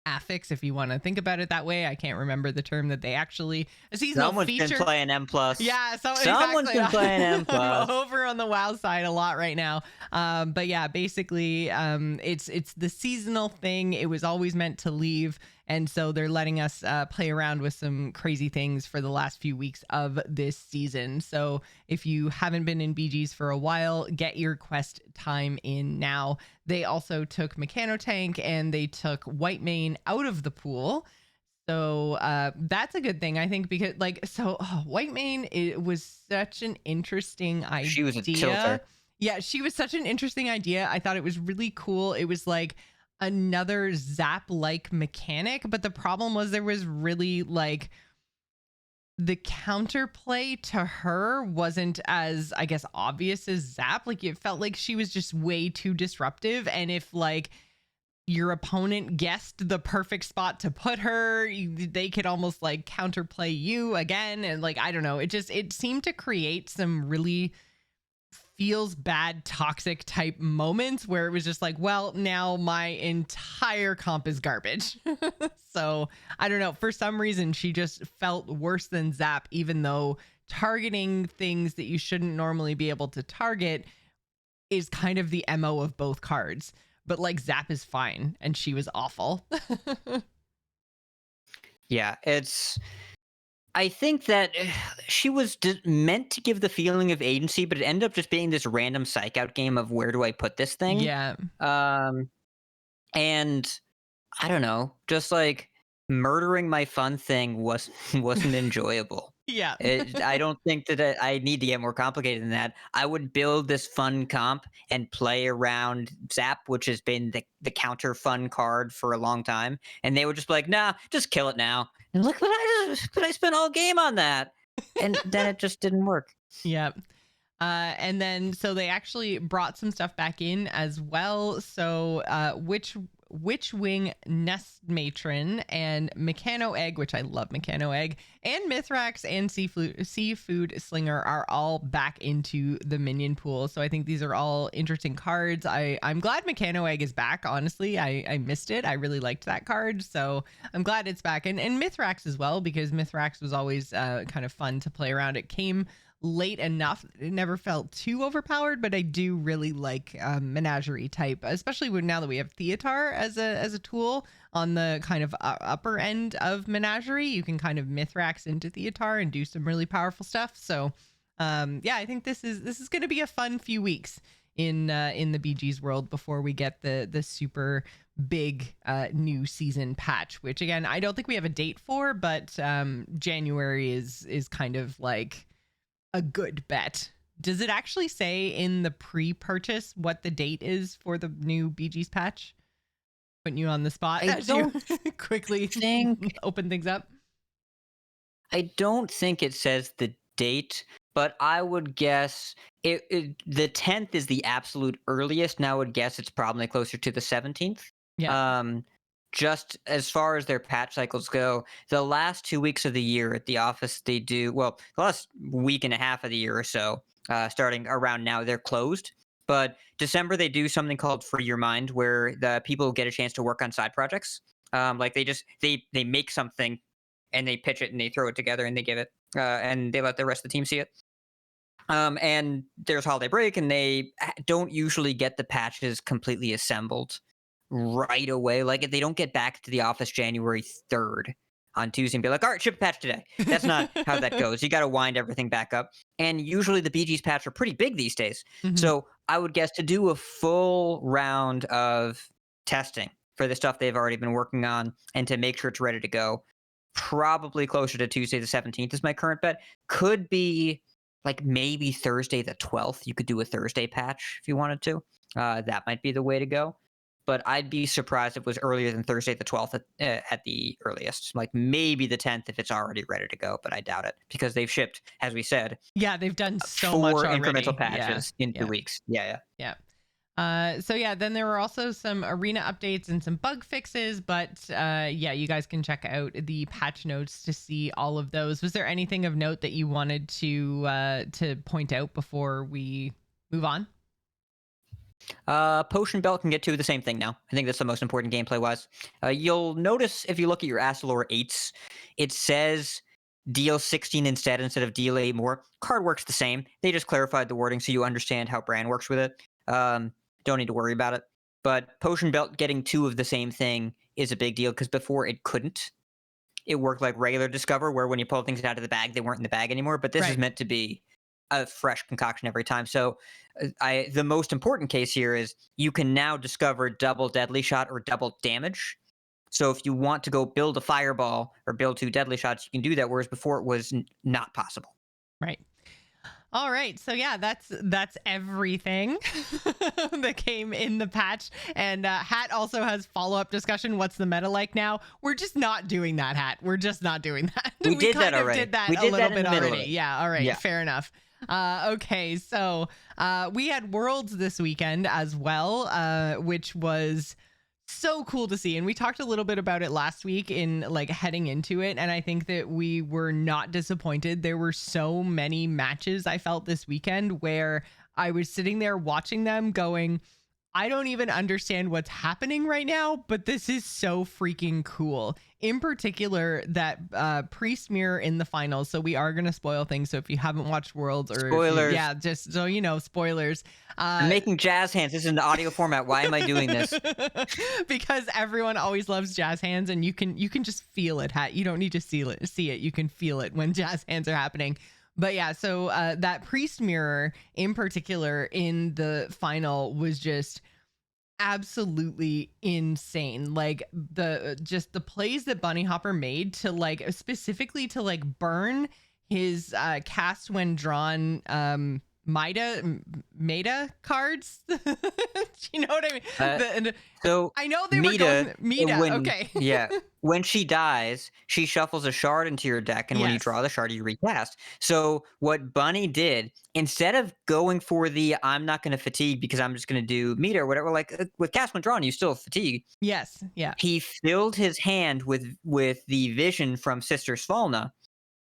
affix, if you want to think about it that way. I can't remember the term that they actually... A seasonal feature. Someone's been playing M+. Yeah, someone's exactly. been playing M+. Over on the WoW side a lot right now. But yeah, basically, it's the seasonal thing. It was always meant to leave. And so they're letting us play around with some crazy things for the last few weeks of this season. So if you haven't been in BGs for a while, get your quest time in now. They also took Mechanotank and they took White Mane out of the pool. So that's a good thing, I think, because White Mane, it was such an interesting idea. She was a tilter. Yeah, she was such an interesting idea. I thought it was really cool. It was like another Zap-like mechanic, but the problem was there was really like the counterplay to her wasn't as, I guess, obvious as Zap. Like it felt like she was just way too disruptive, and if like your opponent guessed the perfect spot to put her, they could almost like counterplay you again. And like, I don't know, it seemed to create some really feels bad, toxic type moments where it was just like, well, now my entire comp is garbage. So I don't know. For some reason, she just felt worse than Zap, even though targeting things that you shouldn't normally be able to target is kind of the MO of both cards. But like Zap is fine and she was awful. Yeah, I think that she was meant to give the feeling of agency, but it ended up just being this random psych out game of where do I put this thing? Yeah. And I don't know, just like murdering my fun thing wasn't enjoyable. Yeah. I don't think that I need to get more complicated than that. I would build this fun comp and play around Zap, which has been the counter fun card for a long time. And they would just be like, nah, just kill it now. And look what I spent all game on that. And then it just didn't work. Yep. And then so they actually brought some stuff back in as well. So Witch Wing Nest Matron and Mechano Egg, which I love Mechano Egg, and Mithrax and Seafood Slinger are all back into the minion pool. So I think these are all interesting cards. I'm glad Mechano Egg is back, honestly. I missed it. I really liked that card. So I'm glad it's back. And Mithrax as well, because Mithrax was always kind of fun to play around. It came late enough, it never felt too overpowered, but I do really like menagerie type, especially now that we have Theatar as a tool on the kind of upper end of menagerie. You can kind of Mithrax into Theatar and do some really powerful stuff. So yeah, I think this is going to be a fun few weeks in the BG's world before we get the super big new season patch, which again, I don't think we have a date for, but January is kind of like a good bet. Does it actually say in the pre-purchase what the date is for the new BG's patch? Putting you on the spot as you quickly open things up. I don't think it says the date, but I would guess The 10th is the absolute earliest. Now I would guess it's probably closer to the 17th. Yeah. Just as far as their patch cycles go, the last 2 weeks of the year at the office, they do, well, the last week and a half of the year or so, starting around now, they're closed. But December, they do something called Free Your Mind, where the people get a chance to work on side projects. Like they make something and they pitch it and they throw it together and they give it, and they let the rest of the team see it. And there's holiday break, and they don't usually get the patches completely assembled right away. Like, if they don't get back to the office January 3rd on Tuesday and be like, all right, ship a patch today. That's not how that goes. You got to wind everything back up. And usually the BG's patch are pretty big these days. Mm-hmm. So I would guess to do a full round of testing for the stuff they've already been working on and to make sure it's ready to go, probably closer to Tuesday the 17th is my current bet. Could be like maybe Thursday the 12th. You could do a Thursday patch if you wanted to. That might be the way to go. But I'd be surprised if it was earlier than Thursday the 12th at the earliest. Like maybe the 10th if it's already ready to go, but I doubt it because they've shipped, as we said. Yeah, they've done so 4 much already. incremental patches in 2 weeks. Yeah. So yeah, then there were also some arena updates and some bug fixes, but yeah, you guys can check out the patch notes to see all of those. Was there anything of note that you wanted to point out before we move on? Potion Belt can get to the same thing now. I think that's the most important gameplay wise. You'll notice if you look at your Astalor 8s, it says deal 16 instead of deal 8 more. Card works the same. They just clarified the wording so you understand how Bran works with it. Don't need to worry about it. But Potion Belt getting 2 of the same thing is a big deal because before it couldn't. It worked like regular Discover where when you pull things out of the bag, they weren't in the bag anymore. But this is meant to be a fresh concoction every time. So the most important case here is you can now discover double deadly shot or double damage. So if you want to go build a fireball or build 2 deadly shots, you can do that, whereas before it was not possible. Right. All right. So yeah, that's everything that came in the patch. And Hat also has follow-up discussion. What's the meta like now? We're just not doing that, Hat. We're just not doing that. We did that already. Did that we a did little that bit already. Yeah. All right. Yeah. Fair enough. Okay. So we had Worlds this weekend as well, which was so cool to see. And we talked a little bit about it last week in like heading into it. And I think that we were not disappointed. There were so many matches I felt this weekend where I was sitting there watching them going, I don't even understand what's happening right now, but this is so freaking cool. In particular, that priest mirror in the finals. So we are going to spoil things. So if you haven't watched Worlds or spoilers, yeah, just so you know, spoilers. I'm making jazz hands. This is in the audio format. Why am I doing this? Because everyone always loves jazz hands, and you can just feel it. Hat. You don't need to see it. You can feel it when jazz hands are happening. But yeah, so that priest mirror in particular in the final was just absolutely insane. Like the plays that Bunny Hopper made to like specifically to like burn his cast when drawn meta cards. You know what I mean? So I know they were going meta. Okay. Yeah. When she dies, she shuffles a shard into your deck, and when you draw the shard, you recast. So what Bunny did, instead of going for the I'm not going to fatigue because I'm just going to do meta or whatever, like with cast when drawn, you still fatigue. Yes. Yeah. He filled his hand with the vision from Sister Svalna,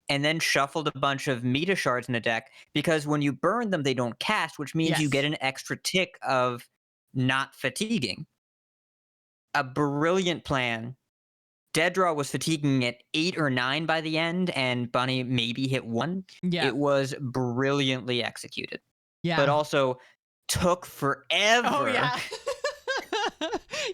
and then shuffled a bunch of meta shards in the deck because when you burn them, they don't cast, which means you get an extra tick of not fatiguing. A brilliant plan. Dead Draw was fatiguing at 8 or 9 by the end, and Bunny maybe hit 1. Yeah. It was brilliantly executed. Yeah. But also took forever. Oh, yeah.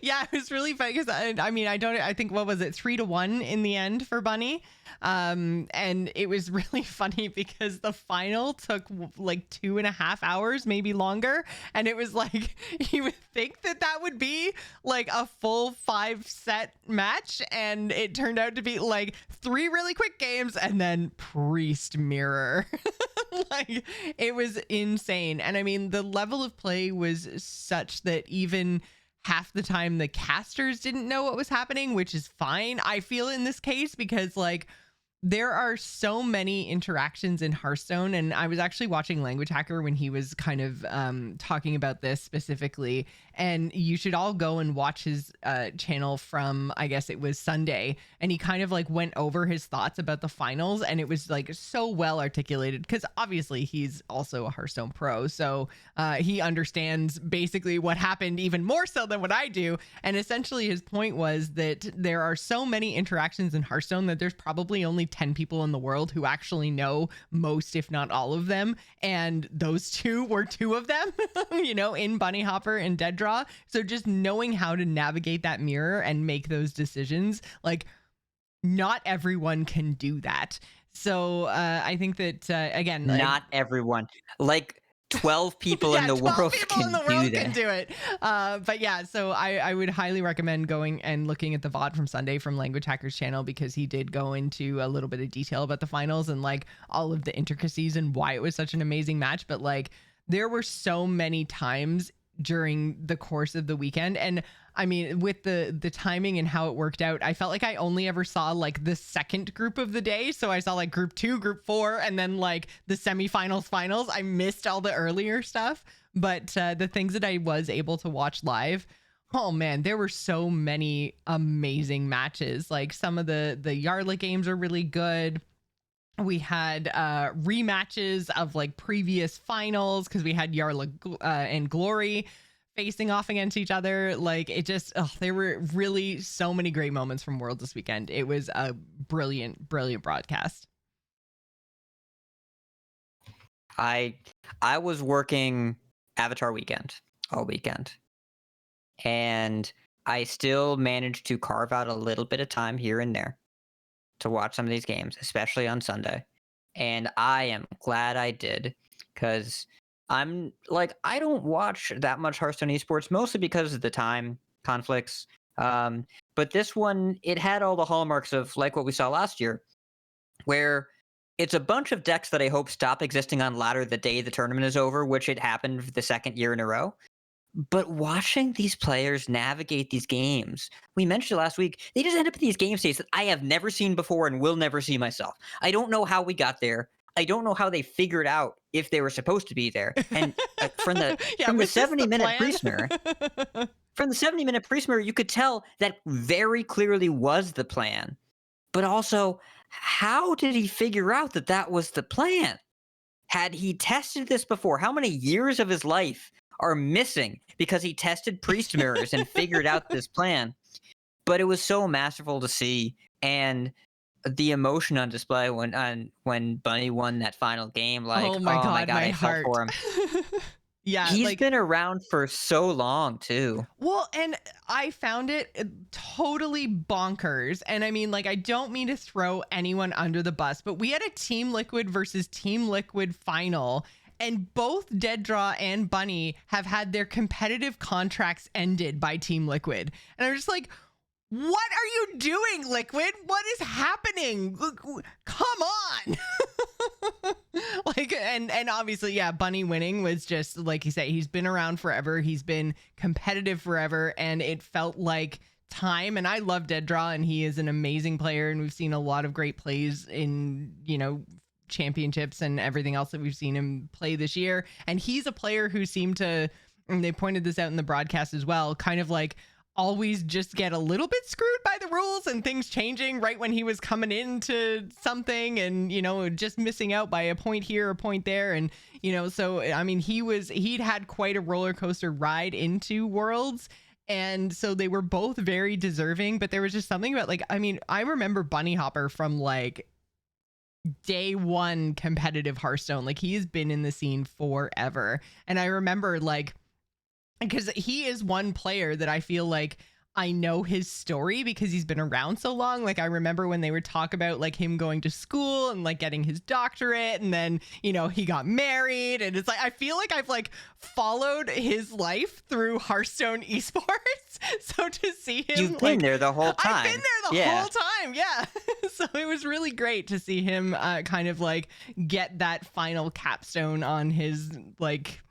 Yeah, it was really funny because I think what was it, 3-1 in the end for Bunny, and it was really funny because the final took like 2.5 hours, maybe longer, and it was like you would think that would be like a full 5-set match, and it turned out to be like 3 really quick games and then priest mirror. Like it was insane, and I mean the level of play was such that even half the time the casters didn't know what was happening, which is fine, I feel, in this case, because like there are so many interactions in Hearthstone, and I was actually watching Language Hacker when he was kind of talking about this specifically, and you should all go and watch his channel from, I guess it was Sunday, and he kind of like went over his thoughts about the finals, and it was like so well articulated, because obviously he's also a Hearthstone pro, so he understands basically what happened even more so than what I do. And essentially his point was that there are so many interactions in Hearthstone that there's probably only 10 people in the world who actually know most, if not all of them, and those two were two of them, you know, in Bunny Hopper and Dead Draw. So just knowing how to navigate that mirror and make those decisions, like, not everyone can do that. So I think that again, like, not everyone, like 12 people in the world can do it. But yeah, so I would highly recommend going and looking at the VOD from Sunday from Language Hacker's channel, because he did go into a little bit of detail about the finals and like all of the intricacies and why it was such an amazing match. But like, there were so many times during the course of the weekend, and I mean, with the timing and how it worked out, I felt like I only ever saw like the second group of the day. So I saw like group 2, group 4, and then like the semifinals, finals. I missed all the earlier stuff, but the things that I was able to watch live, oh man, there were so many amazing matches. Like some of the Yarla games are really good. We had rematches of like previous finals, because we had Yarla and Glory facing off against each other. Like, it just, there were really so many great moments from Worlds this weekend. It was a brilliant broadcast. I was working Avatar weekend all weekend, and I still managed to carve out a little bit of time here and there to watch some of these games, especially on Sunday. And I am glad I did, because I'm like, I don't watch that much Hearthstone esports, mostly because of the time conflicts. But this one, it had all the hallmarks of like what we saw last year, where it's a bunch of decks that I hope stop existing on ladder the day the tournament is over, which it happened for the second year in a row. But watching these players navigate these games, we mentioned last week, they just end up in these game states that I have never seen before and will never see myself. I don't know how we got there. I don't know how they figured out if they were supposed to be there. And from the 70-minute pre-smear, from the 70-minute pre-smear, you could tell that very clearly was the plan. But also, how did he figure out that that was the plan? Had he tested this before? How many years of his life are missing because he tested priest mirrors and figured out this plan? But it was so masterful to see, and the emotion on display when Bunny won that final game, like, oh my god, my I heart. felt for him. Yeah, he's been around for so long too. Well, and I found it totally bonkers. And I mean, like, I don't mean to throw anyone under the bus, but we had a Team Liquid versus Team Liquid final, and both Dead Draw and Bunny have had their competitive contracts ended by Team Liquid. And I'm just like, what are you doing, Liquid? What is happening? Come on. Like, and obviously, yeah, Bunny winning was just, like you say, he's been around forever. He's been competitive forever, and it felt like time. And I love Dead Draw, and he is an amazing player, and we've seen a lot of great plays in, you know, championships and everything else that we've seen him play this year. And he's a player who seemed to, and they pointed this out in the broadcast as well, kind of like always just get a little bit screwed by the rules and things changing right when he was coming into something, and, you know, just missing out by a point here, a point there. And, you know, so, I mean, he'd had quite a roller coaster ride into Worlds. And so they were both very deserving, but there was just something about, like, I mean, I remember Bunny Hopper from like day one competitive Hearthstone. Like, he has been in the scene forever. And I remember, like, because he is one player that I feel like I know his story because he's been around so long. Like, I remember when they would talk about like him going to school and like getting his doctorate, and then, you know, he got married, and it's like, I feel like I've like followed his life through Hearthstone esports. So to see him, you've been there the whole time. I've been there the whole time. Yeah. So it was really great to see him kind of like get that final capstone on his like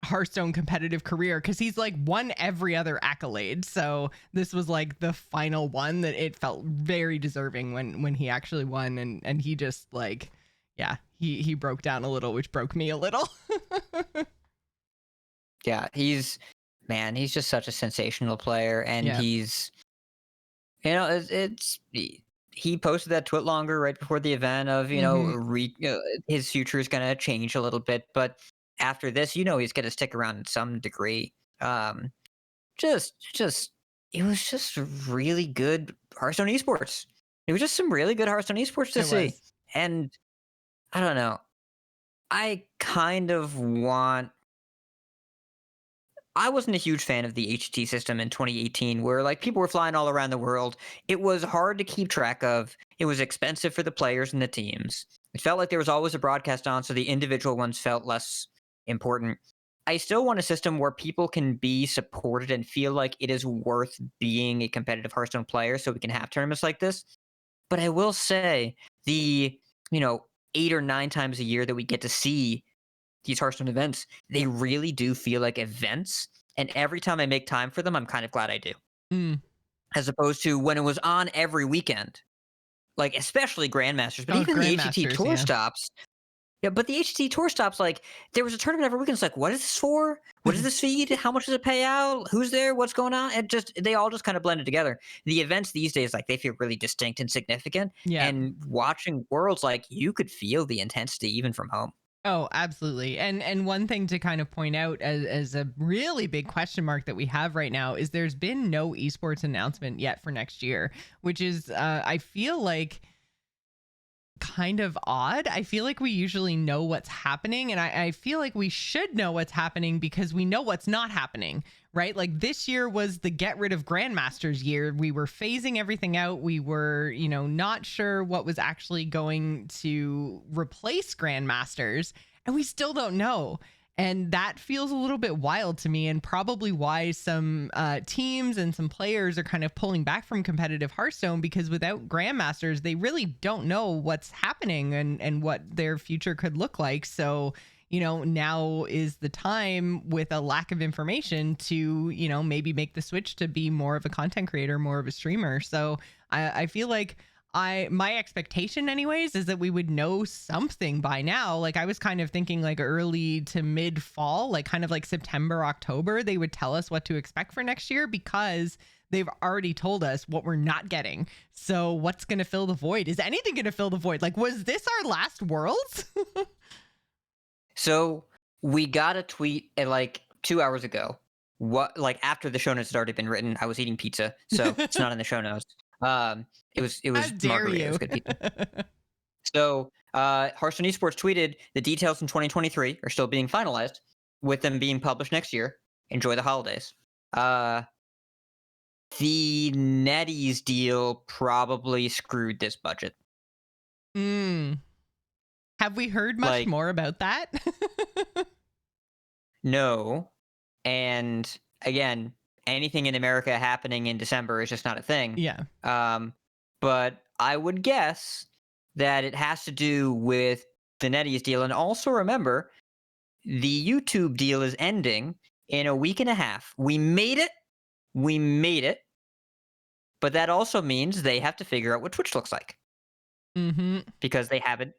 Hearthstone competitive career, because he's like won every other accolade. So this was like the final one that it felt very deserving when he actually won, and he just like, yeah, he broke down a little, which broke me a little. Yeah, he's just such a sensational player, and Yeah. he's, you know, he posted that twit longer right before the event of, you know, his future is gonna change a little bit, but after this, you know, he's gonna stick around in some degree. Just it was just really good Hearthstone esports. It was just some really good Hearthstone esports to see, and I don't know. I kind of want. I wasn't a huge fan of the HT system in 2018, where like people were flying all around the world. It was hard to keep track of. It was expensive for the players and the teams. It felt like there was always a broadcast on, so the individual ones felt less important. I still want a system where people can be supported and feel like it is worth being a competitive Hearthstone player, so we can have tournaments like this. But I will say the, you know, 8 or 9 times a year that we get to see these Hearthstone events, they really do feel like events. And every time I make time for them, I'm kind of glad I do. As opposed to when it was on every weekend, like especially Grandmasters, but even the HCT Tour stops. Yeah, but the HCT Tour stops, like there was a tournament every weekend. It's like, what is this for? What is this feed? How much does it pay out? Who's there? What's going on? And they all just kind of blended together. The events these days, like they feel really distinct and significant. Yeah. And watching Worlds, like you could feel the intensity even from home. Oh, absolutely. And one thing to kind of point out as a really big question mark that we have right now is there's been no esports announcement yet for next year, which is, I feel like, kind of odd. I feel like we usually know what's happening, and I feel like we should know what's happening because we know what's not happening, right? Like this year was the get rid of Grandmasters year. We were phasing everything out. We were, you know, not sure what was actually going to replace Grandmasters, and we still don't know. And that feels a little bit wild to me, and probably why some teams and some players are kind of pulling back from competitive Hearthstone, because without Grandmasters, they really don't know what's happening and what their future could look like. So, you know, now is the time with a lack of information to, you know, maybe make the switch to be more of a content creator, more of a streamer. So I feel like my expectation anyways is that we would know something by now. Like I was kind of thinking like early to mid fall, like kind of like September, October, they would tell us what to expect for next year, because they've already told us what we're not getting. So what's going to fill the void? Is anything going to fill the void? Like, was this our last Worlds? So we got a tweet at like 2 hours ago. What, like after the show notes had already been written, I was eating pizza, so it's not in the show notes. It was margarita. It was good pizza. So Hearthstone Esports tweeted the details in 2023 are still being finalized, with them being published next year. Enjoy the holidays. The NetEase deal probably screwed this budget. Have we heard much more about that? No. And again, anything in America happening in December is just not a thing. Yeah. But I would guess that it has to do with the NetEase deal. And also remember, the YouTube deal is ending in a week and a half. We made it. But that also means they have to figure out what Twitch looks like. Because they haven't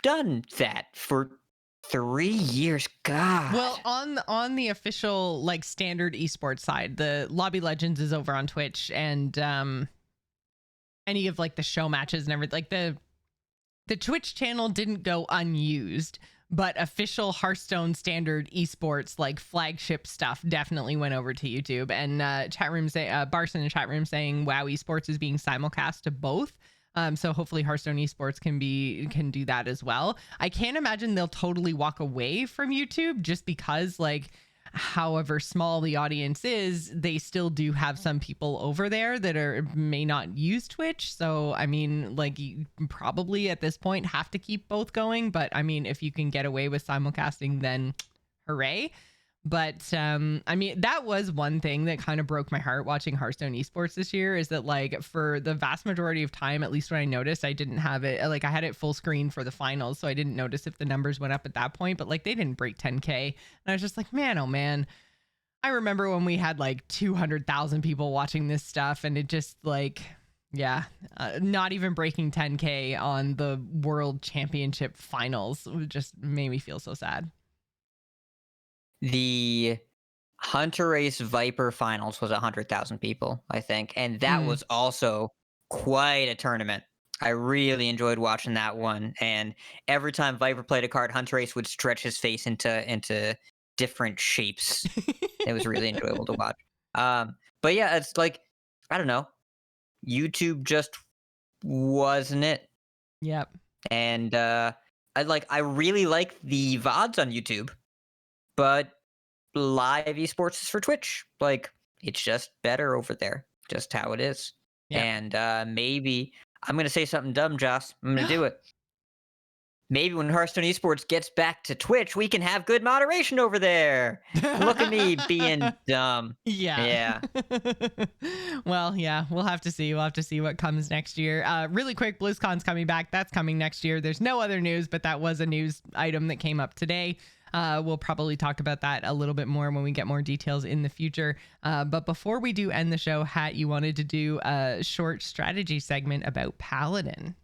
done that for 3 years. God. Well, on the official like standard esports side, the Lobby Legends is over on Twitch, and any of like the show matches and everything, like the Twitch channel didn't go unused, but official Hearthstone standard esports like flagship stuff definitely went over to YouTube. And chat room say Barson in chat room saying WoW Esports is being simulcast to both. So hopefully Hearthstone Esports can do that as well. I can't imagine they'll totally walk away from YouTube, just because like however small the audience is, they still do have some people over there that may not use Twitch. So I mean, like you probably at this point have to keep both going. But I mean, if you can get away with simulcasting, then hooray. But I mean, that was one thing that kind of broke my heart watching Hearthstone esports this year, is that like for the vast majority of time, at least when I noticed, I didn't have it, like I had it full screen for the finals, so I didn't notice if the numbers went up at that point, but like they didn't break 10K. And I was just like, man, oh man. I remember when we had like 200,000 people watching this stuff, and it just like, yeah, not even breaking 10K on the World Championship finals just made me feel so sad. The Hunter Race Viper finals was 100,000 people, I think, and that was also quite a tournament. I really enjoyed watching that one, and every time Viper played a card, Hunter Race would stretch his face into different shapes. It was really enjoyable to watch. But yeah, it's like, I don't know, YouTube just wasn't it. Yep. And I really like the VODs on YouTube, but live esports is for Twitch. Like, it's just better over there, just how it is. Yep. And maybe I'm gonna say something dumb, Joss. I'm gonna do it. Maybe when Hearthstone esports gets back to Twitch, we can have good moderation over there. Look at me being dumb. Yeah. Well, yeah, we'll have to see. We'll have to see what comes next year. Really quick, BlizzCon's coming back. That's coming next year. There's no other news, but that was a news item that came up today. We'll probably talk about that a little bit more when we get more details in the future. But before we do end the show, Hat, you wanted to do a short strategy segment about Paladin.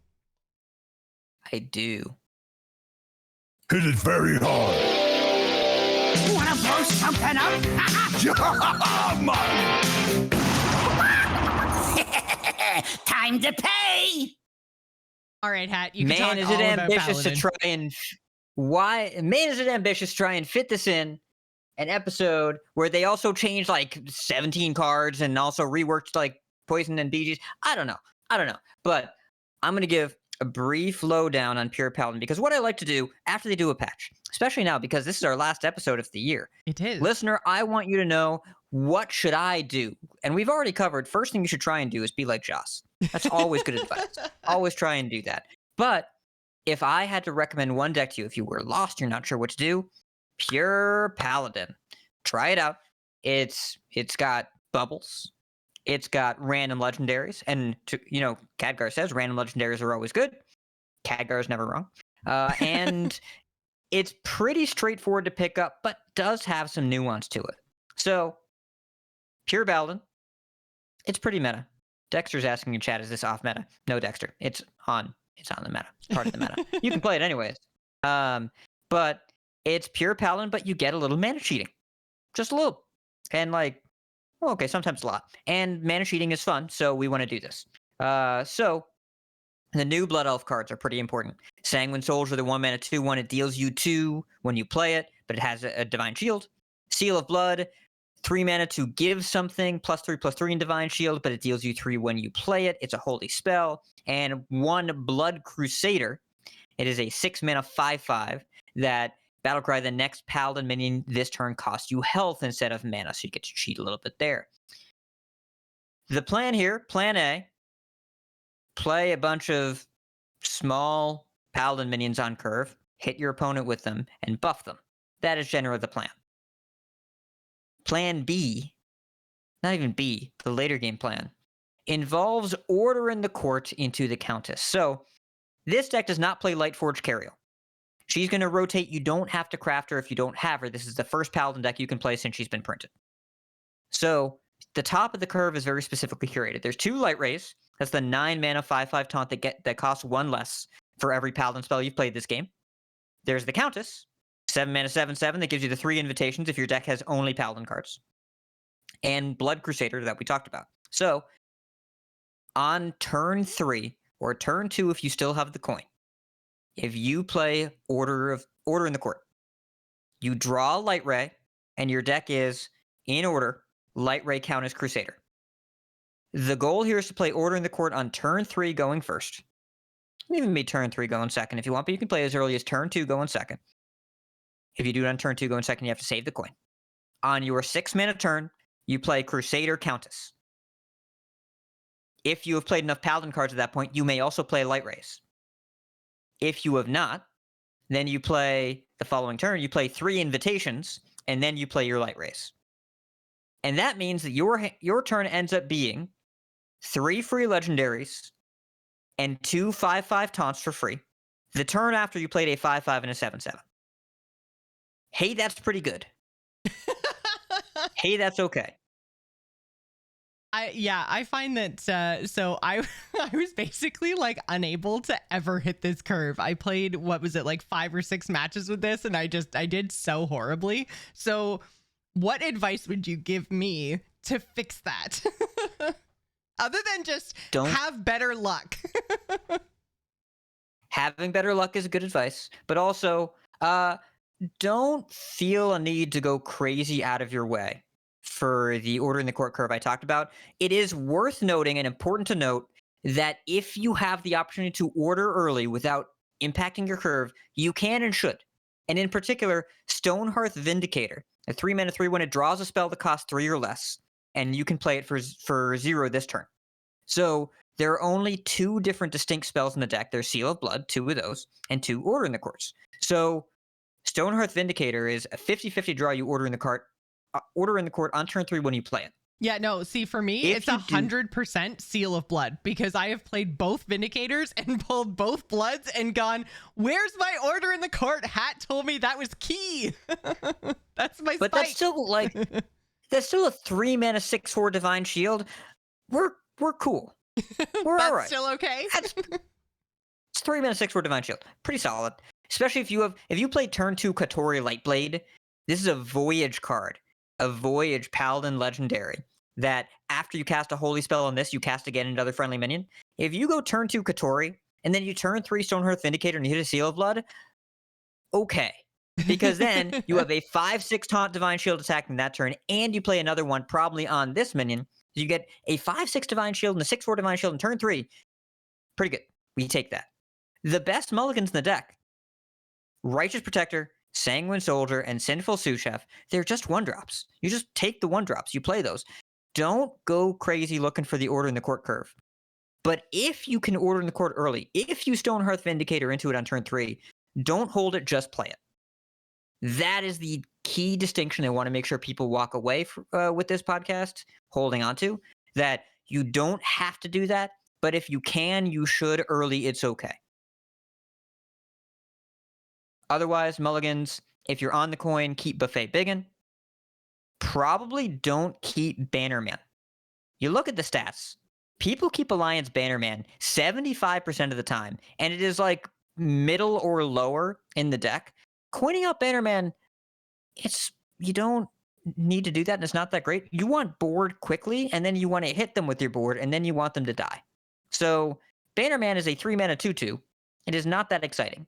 I do. Hit it very hard. Wanna blow something up? Time to pay. All right, Hat. You can Man, talk is all it about ambitious Paladin. to try and Man, is it ambitious to try and fit this in an episode where they also changed like 17 cards and also reworked like poison and BGs? I don't know, but I'm gonna give a brief lowdown on Pure Paladin, because what I like to do after they do a patch, especially now because this is our last episode of the year. It is. Listener, I want you to know, what should I do? And we've already covered, first thing you should try and do is be like Joss. That's always good advice. Always try and do that. But if I had to recommend one deck to you, if you were lost, you're not sure what to do, Pure Paladin. Try it out. It's got bubbles. It's got random legendaries, and Khadgar says random legendaries are always good. Khadgar is never wrong. And it's pretty straightforward to pick up, but does have some nuance to it. So, Pure Paladin, it's pretty meta. Dexter's asking in chat, is this off meta? No, Dexter. It's on the meta. It's part of the meta. You can play it anyways. But it's Pure Paladin, but you get a little mana cheating. Just a little. And sometimes a lot. And mana cheating is fun, so we want to do this. So the new Blood Elf cards are pretty important. Sanguine Soldier, the 1 mana 2/1, it deals you 2 when you play it, but it has a Divine Shield. Seal of Blood, 3 mana to give something, +3/+3 in Divine Shield, but it deals you 3 when you play it. It's a holy spell. And 1 Blood Crusader. It is a 6 mana 5/5 that Battlecry, the next Paladin minion this turn costs you health instead of mana, so you get to cheat a little bit there. The plan here, plan A, play a bunch of small Paladin minions on curve, hit your opponent with them, and buff them. That is generally the plan. Plan B, not even B, the later game plan, involves ordering the court into the Countess. So this deck does not play Lightforged Cariel. She's going to rotate. You don't have to craft her if you don't have her. This is the first Paladin deck you can play since she's been printed. So the top of the curve is very specifically curated. There's 2 Light Rays. That's the 9 mana 5/5 taunt that costs 1 less for every Paladin spell you've played this game. There's the Countess, 7 mana 7/7 that gives you the 3 invitations if your deck has only Paladin cards. And Blood Crusader that we talked about. So on turn 3 or turn 2 if you still have the coin, if you play Order in the Court, you draw a Light Ray, and your deck is, in order, Light Ray, Countess, Crusader. The goal here is to play Order in the Court on turn 3 going first. Even be turn 3 going second if you want, but you can play as early as turn 2 going second. If you do it on turn 2 going second, you have to save the coin. On your 6 mana turn, you play Crusader, Countess. If you have played enough Paladin cards at that point, you may also play Light Rays. If you have not, then you play the following turn, you play 3 invitations, and then you play your light race. And that means that your turn ends up being 3 free legendaries and 2 5/5 taunts for free. The turn after you played a 5/5 and a 7/7. Hey, that's pretty good. Hey, that's okay. I find that so I was basically like unable to ever hit this curve. I played, what was it, like 5 or 6 matches with this, and I did so horribly. So what advice would you give me to fix that? Other than just have better luck. Having better luck is good advice, but also don't feel a need to go crazy out of your way for the order in the court curve I talked about. It is worth noting and important to note that if you have the opportunity to order early without impacting your curve, you can and should. And in particular, Stonehearth Vindicator, a 3-mana 3/1, it draws a spell that costs 3 or less, and you can play it for 0 this turn. So there are only 2 different distinct spells in the deck. There's Seal of Blood, 2 of those, and 2 Order in the Courts. So Stonehearth Vindicator is a 50/50 draw. You Order in the Court on turn 3 when you play it. Yeah, no, see, for me, it's 100% Seal of Blood, because I have played both Vindicators and pulled both Bloods and gone, where's my Order in the Court? Hat told me that was key. That's my But spike. that's still like, that's still a 3-mana 6/4 Divine Shield. We're cool. We're all right. Still okay? It's 3-mana 6/4 Divine Shield. Pretty solid. Especially if you play turn 2 Katori Lightblade. This is a Voyage card. A Voyage Paladin Legendary that after you cast a holy spell on this, you cast again another friendly minion. If you go turn 2 Katori, and then you turn 3 Stonehearth Vindicator and you hit a Seal of Blood, okay. Because then you have a 5/6 taunt Divine Shield attacking that turn, and you play another one probably on this minion. You get a 5/6 Divine Shield and a 6/4 Divine Shield in turn 3. Pretty good. We take that. The best mulligans in the deck, Righteous Protector, Sanguine Soldier, and Sinful Sous Chef, they're just 1-drops. You just take the 1-drops. You play those. Don't go crazy looking for the Order in the Court curve. But if you can Order in the Court early, if you Stonehearth Vindicator into it on turn 3, don't hold it, just play it. That is the key distinction I want to make sure people walk away with this podcast holding on to, that you don't have to do that, but if you can, you should early, it's okay. Otherwise, mulligans, if you're on the coin, keep Buffet Biggin. Probably don't keep Bannerman. You look at the stats. People keep Alliance Bannerman 75% of the time, and it is like middle or lower in the deck. Coining out Bannerman, you don't need to do that, and it's not that great. You want board quickly, and then you want to hit them with your board, and then you want them to die. So Bannerman is a 3-mana 2/2. It is not that exciting.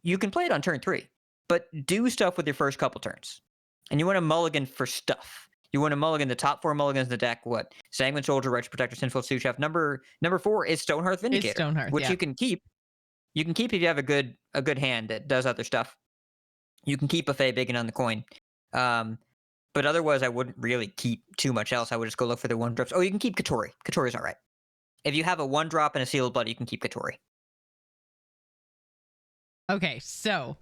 You can play it on turn 3, but do stuff with your first couple turns. And you want to mulligan for stuff. You want to mulligan the top 4 mulligans in the deck. What? Sanguine Soldier, Righteous Protector, Sinful Sous Chef. Number 4 is Stonehearth Vindicator, it's Stonehearth, which yeah. you can keep. You can keep if you have a good hand that does other stuff. You can keep Buffet Biggin on the coin. But otherwise, I wouldn't really keep too much else. I would just go look for the 1-drops. Oh, you can keep Katori. Katori's all right. If you have a 1-drop and a Seal of Blood, you can keep Katori. Okay, so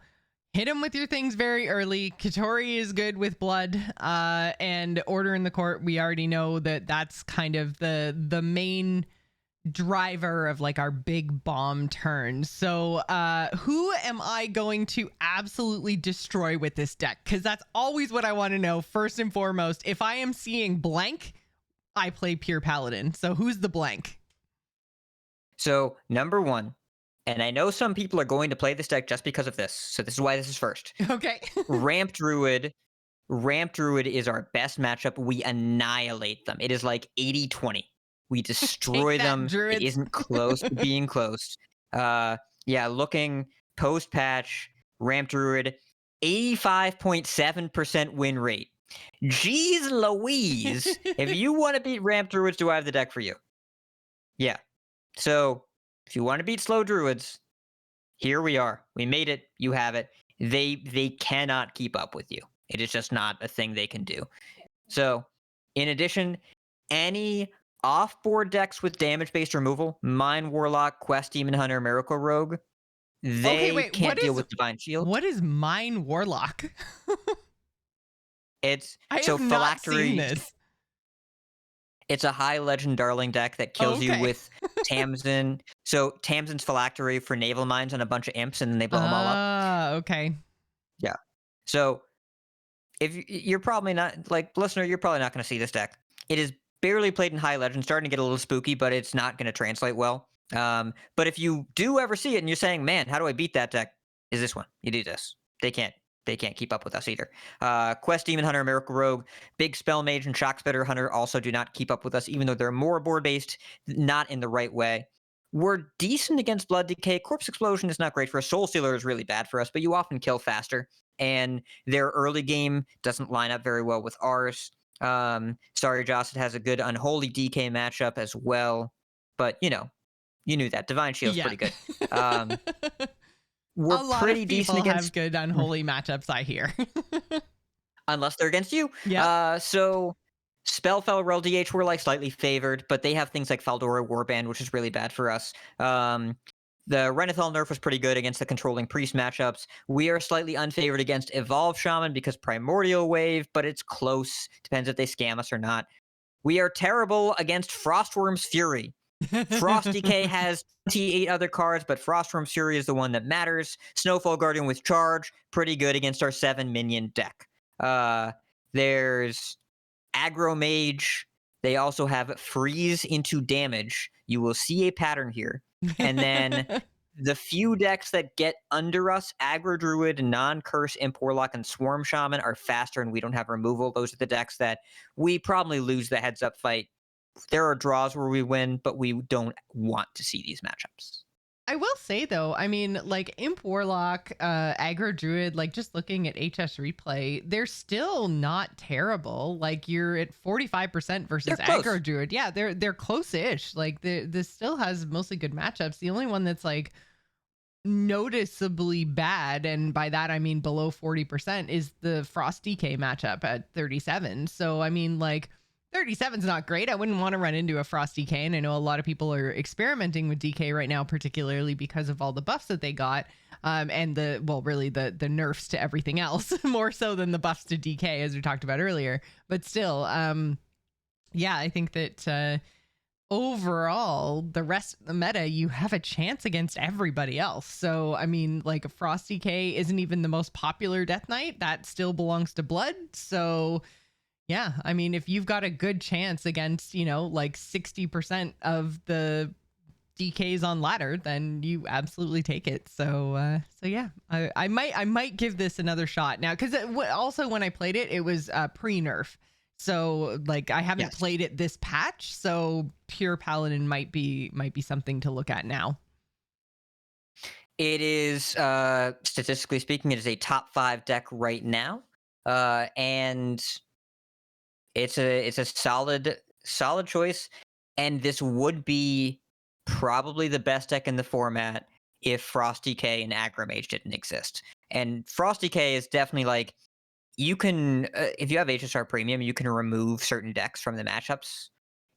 hit him with your things very early. Katori is good with blood, and Order in the Court. We already know that that's kind of the main driver of like our big bomb turn. So who am I going to absolutely destroy with this deck? Because that's always what I want to know first and foremost. If I am seeing blank, I play pure Paladin. So who's the blank? So number 1. And I know some people are going to play this deck just because of this. So this is why this is first. Okay. Ramp Druid. Ramp Druid is our best matchup. We annihilate them. It is like 80-20. We destroy them. Druids. It isn't close to being close. Yeah, looking post-patch, Ramp Druid, 85.7% win rate. Jeez Louise. If you want to beat Ramp Druids, do I have the deck for you? Yeah. So if you want to beat slow Druids, here we are. We made it. You have it. They cannot keep up with you. It is just not a thing they can do. So, in addition, any off-board decks with damage-based removal, Mine Warlock, Quest Demon Hunter, Miracle Rogue, they can't deal with Divine Shield. What is Mine Warlock? It's I so have not seen Phylactery. this. It's a high legend darling deck that kills you Okay. with Tamsin. So Tamsin's Phylactery for naval mines on a bunch of imps, and then they blow them all up. Ah, okay. Yeah. So if you're probably not, like, listener, you're probably not going to see this deck. It is barely played in high legend, starting to get a little spooky, but it's not going to translate well. But if you do ever see it and you're saying, man, how do I beat that deck? Is this one. You do this. They can't keep up with us either. Quest Demon Hunter, Miracle Rogue, Big Spell Mage, and Shock Spitter Hunter also do not keep up with us, even though they're more board based, not in the right way. We're decent against Blood Decay. Corpse Explosion is not great for us. Soul Stealer is really bad for us, but you often kill faster. And their early game doesn't line up very well with ours. Sorry, Joce, it has a good Unholy DK matchup as well. But, you knew that. Divine Shield's pretty good. We're a lot pretty of decent people against have good Unholy matchups, I hear. unless they're against you. Yeah. So Spellfell, Rel DH, we're like slightly favored, but they have things like Faldora Warband, which is really bad for us. The Renethal nerf was pretty good against the controlling priest matchups. We are slightly unfavored against Evolve Shaman because Primordial Wave, but it's close. Depends if they scam us or not. We are terrible against Frostworm's Fury. Frost Decay has 28 other cards, but Frostworm's Fury is the one that matters. Snowfall Guardian with Charge, pretty good against our 7-minion deck. There's Aggro Mage. They also have Freeze into Damage. You will see a pattern here. And then the few decks that get under us, Aggro Druid, Non-Curse, Imp Warlock, and Swarm Shaman are faster and we don't have removal. Those are the decks that we probably lose the heads-up fight. There are draws where we win, but we don't want to see these matchups. I will say though, I mean, like Imp Warlock, Aggro Druid, like just looking at HS replay, they're still not terrible. Like you're at 45% versus Aggro Druid. Yeah, they're close-ish. Like this still has mostly good matchups. The only one that's like noticeably bad, and by that I mean below 40%, is the Frost DK matchup at 37. So I mean, like 37 is not great. I wouldn't want to run into a Frost DK, and I know a lot of people are experimenting with DK right now, particularly because of all the buffs that they got, and the nerfs to everything else, more so than the buffs to DK, as we talked about earlier. But still, yeah, I think that overall, the rest of the meta, you have a chance against everybody else. So, I mean, like a Frost DK isn't even the most popular Death Knight. That still belongs to Blood. So yeah, I mean, if you've got a good chance against, like 60% of the DKs on ladder, then you absolutely take it. So yeah, I might give this another shot now, because also when I played it, it was pre-nerf. So like I haven't played it this patch, so Pure Paladin might be something to look at now. It is, statistically speaking, it is a top 5 deck right now, and it's a solid choice, and this would be probably the best deck in the format if Frost DK and Aggro Mage didn't exist. And Frost DK is definitely like, you can, if you have HSR Premium, you can remove certain decks from the matchups.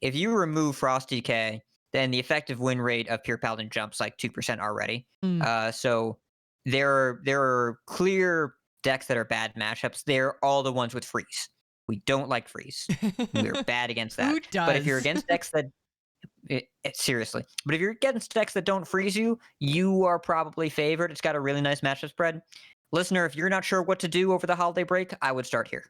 If you remove Frost DK, then the effective win rate of Pure Paladin jumps like 2% already. So there are clear decks that are bad matchups. They're all the ones with freeze. We don't like freeze. We're bad against that. Who does? But if you're against decks that seriously, but if you're against decks that don't freeze you, you are probably favored. It's got a really nice matchup spread. Listener, if you're not sure what to do over the holiday break, I would start here.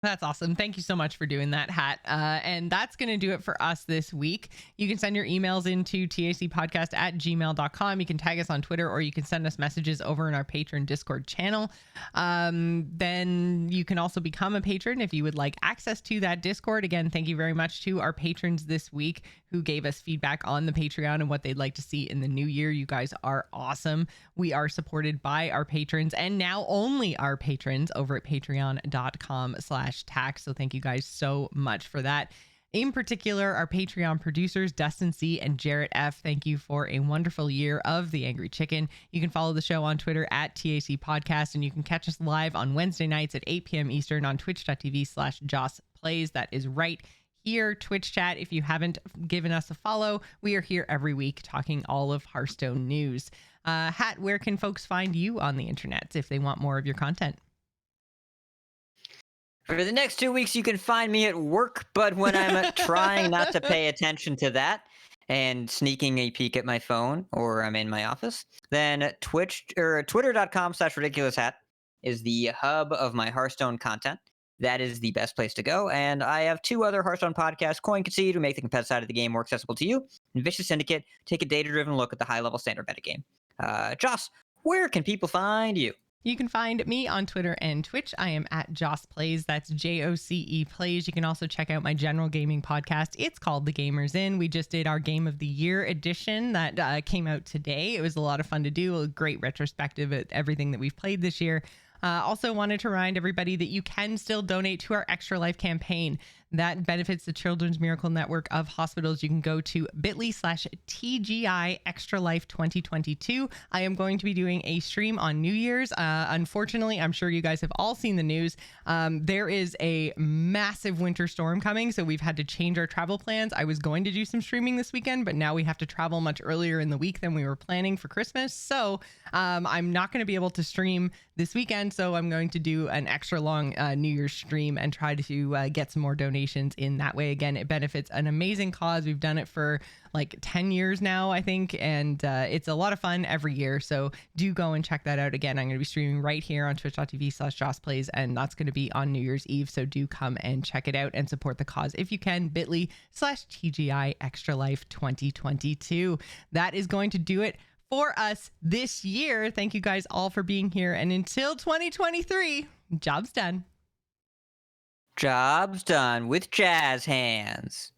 That's awesome. Thank you so much for doing that, Hat. And that's going to do it for us this week. You can send your emails into tacpodcast@gmail.com. You can tag us on Twitter, or you can send us messages over in our Patreon Discord channel. Then you can also become a patron if you would like access to that Discord. Again, thank you very much to our patrons this week who gave us feedback on the Patreon and what they'd like to see in the new year. You guys are awesome. We are supported by our patrons, and now only our patrons, over at patreon.com/tax. So thank you guys so much for that. In particular, our Patreon producers, Dustin C. and Jarrett F. Thank you for a wonderful year of The Angry Chicken. You can follow the show on Twitter @TAC Podcast, and you can catch us live on Wednesday nights at 8 p.m. Eastern on twitch.tv/Joce Plays. That is right here. Twitch chat, if you haven't given us a follow, we are here every week talking all of Hearthstone news. Hat, where can folks find you on the internet if they want more of your content? For the next 2 weeks, you can find me at work, but when I'm trying not to pay attention to that and sneaking a peek at my phone or I'm in my office, then twitter.com/ridiculoushat is the hub of my Hearthstone content. That is the best place to go. And I have 2 other Hearthstone podcasts, Coin Concede, to make the competitive side of the game more accessible to you, and Vicious Syndicate, take a data-driven look at the high-level standard metagame. Joss, where can people find you? You can find me on Twitter and Twitch. I am at Joce Plays. That's JOCE Plays. You can also check out my general gaming podcast. It's called The Gamers In. We just did our Game of the Year edition that came out today. It was a lot of fun to do. A great retrospective at everything that we've played this year. Also wanted to remind everybody that you can still donate to our Extra Life campaign. That benefits the Children's Miracle Network of hospitals. You can go to bit.ly/TGI Extra Life 2022. I am going to be doing a stream on New Year's. Unfortunately, I'm sure you guys have all seen the news. There is a massive winter storm coming, so we've had to change our travel plans. I was going to do some streaming this weekend, but now we have to travel much earlier in the week than we were planning for Christmas. So I'm not going to be able to stream this weekend, so I'm going to do an extra long New Year's stream and try to get some more donations in that way. Again, it benefits an amazing cause. We've done it for like 10 years now, I think, and it's a lot of fun every year. So do go and check that out. Again, I'm going to be streaming right here on twitch.tv/JossPlays, and that's going to be on New Year's Eve. So do come and check it out and support the cause if you can. bit.ly/TGI Extra Life 2022. That is going to do it for us this year. Thank you guys all for being here. And until 2023, job's done. Job's done with jazz hands.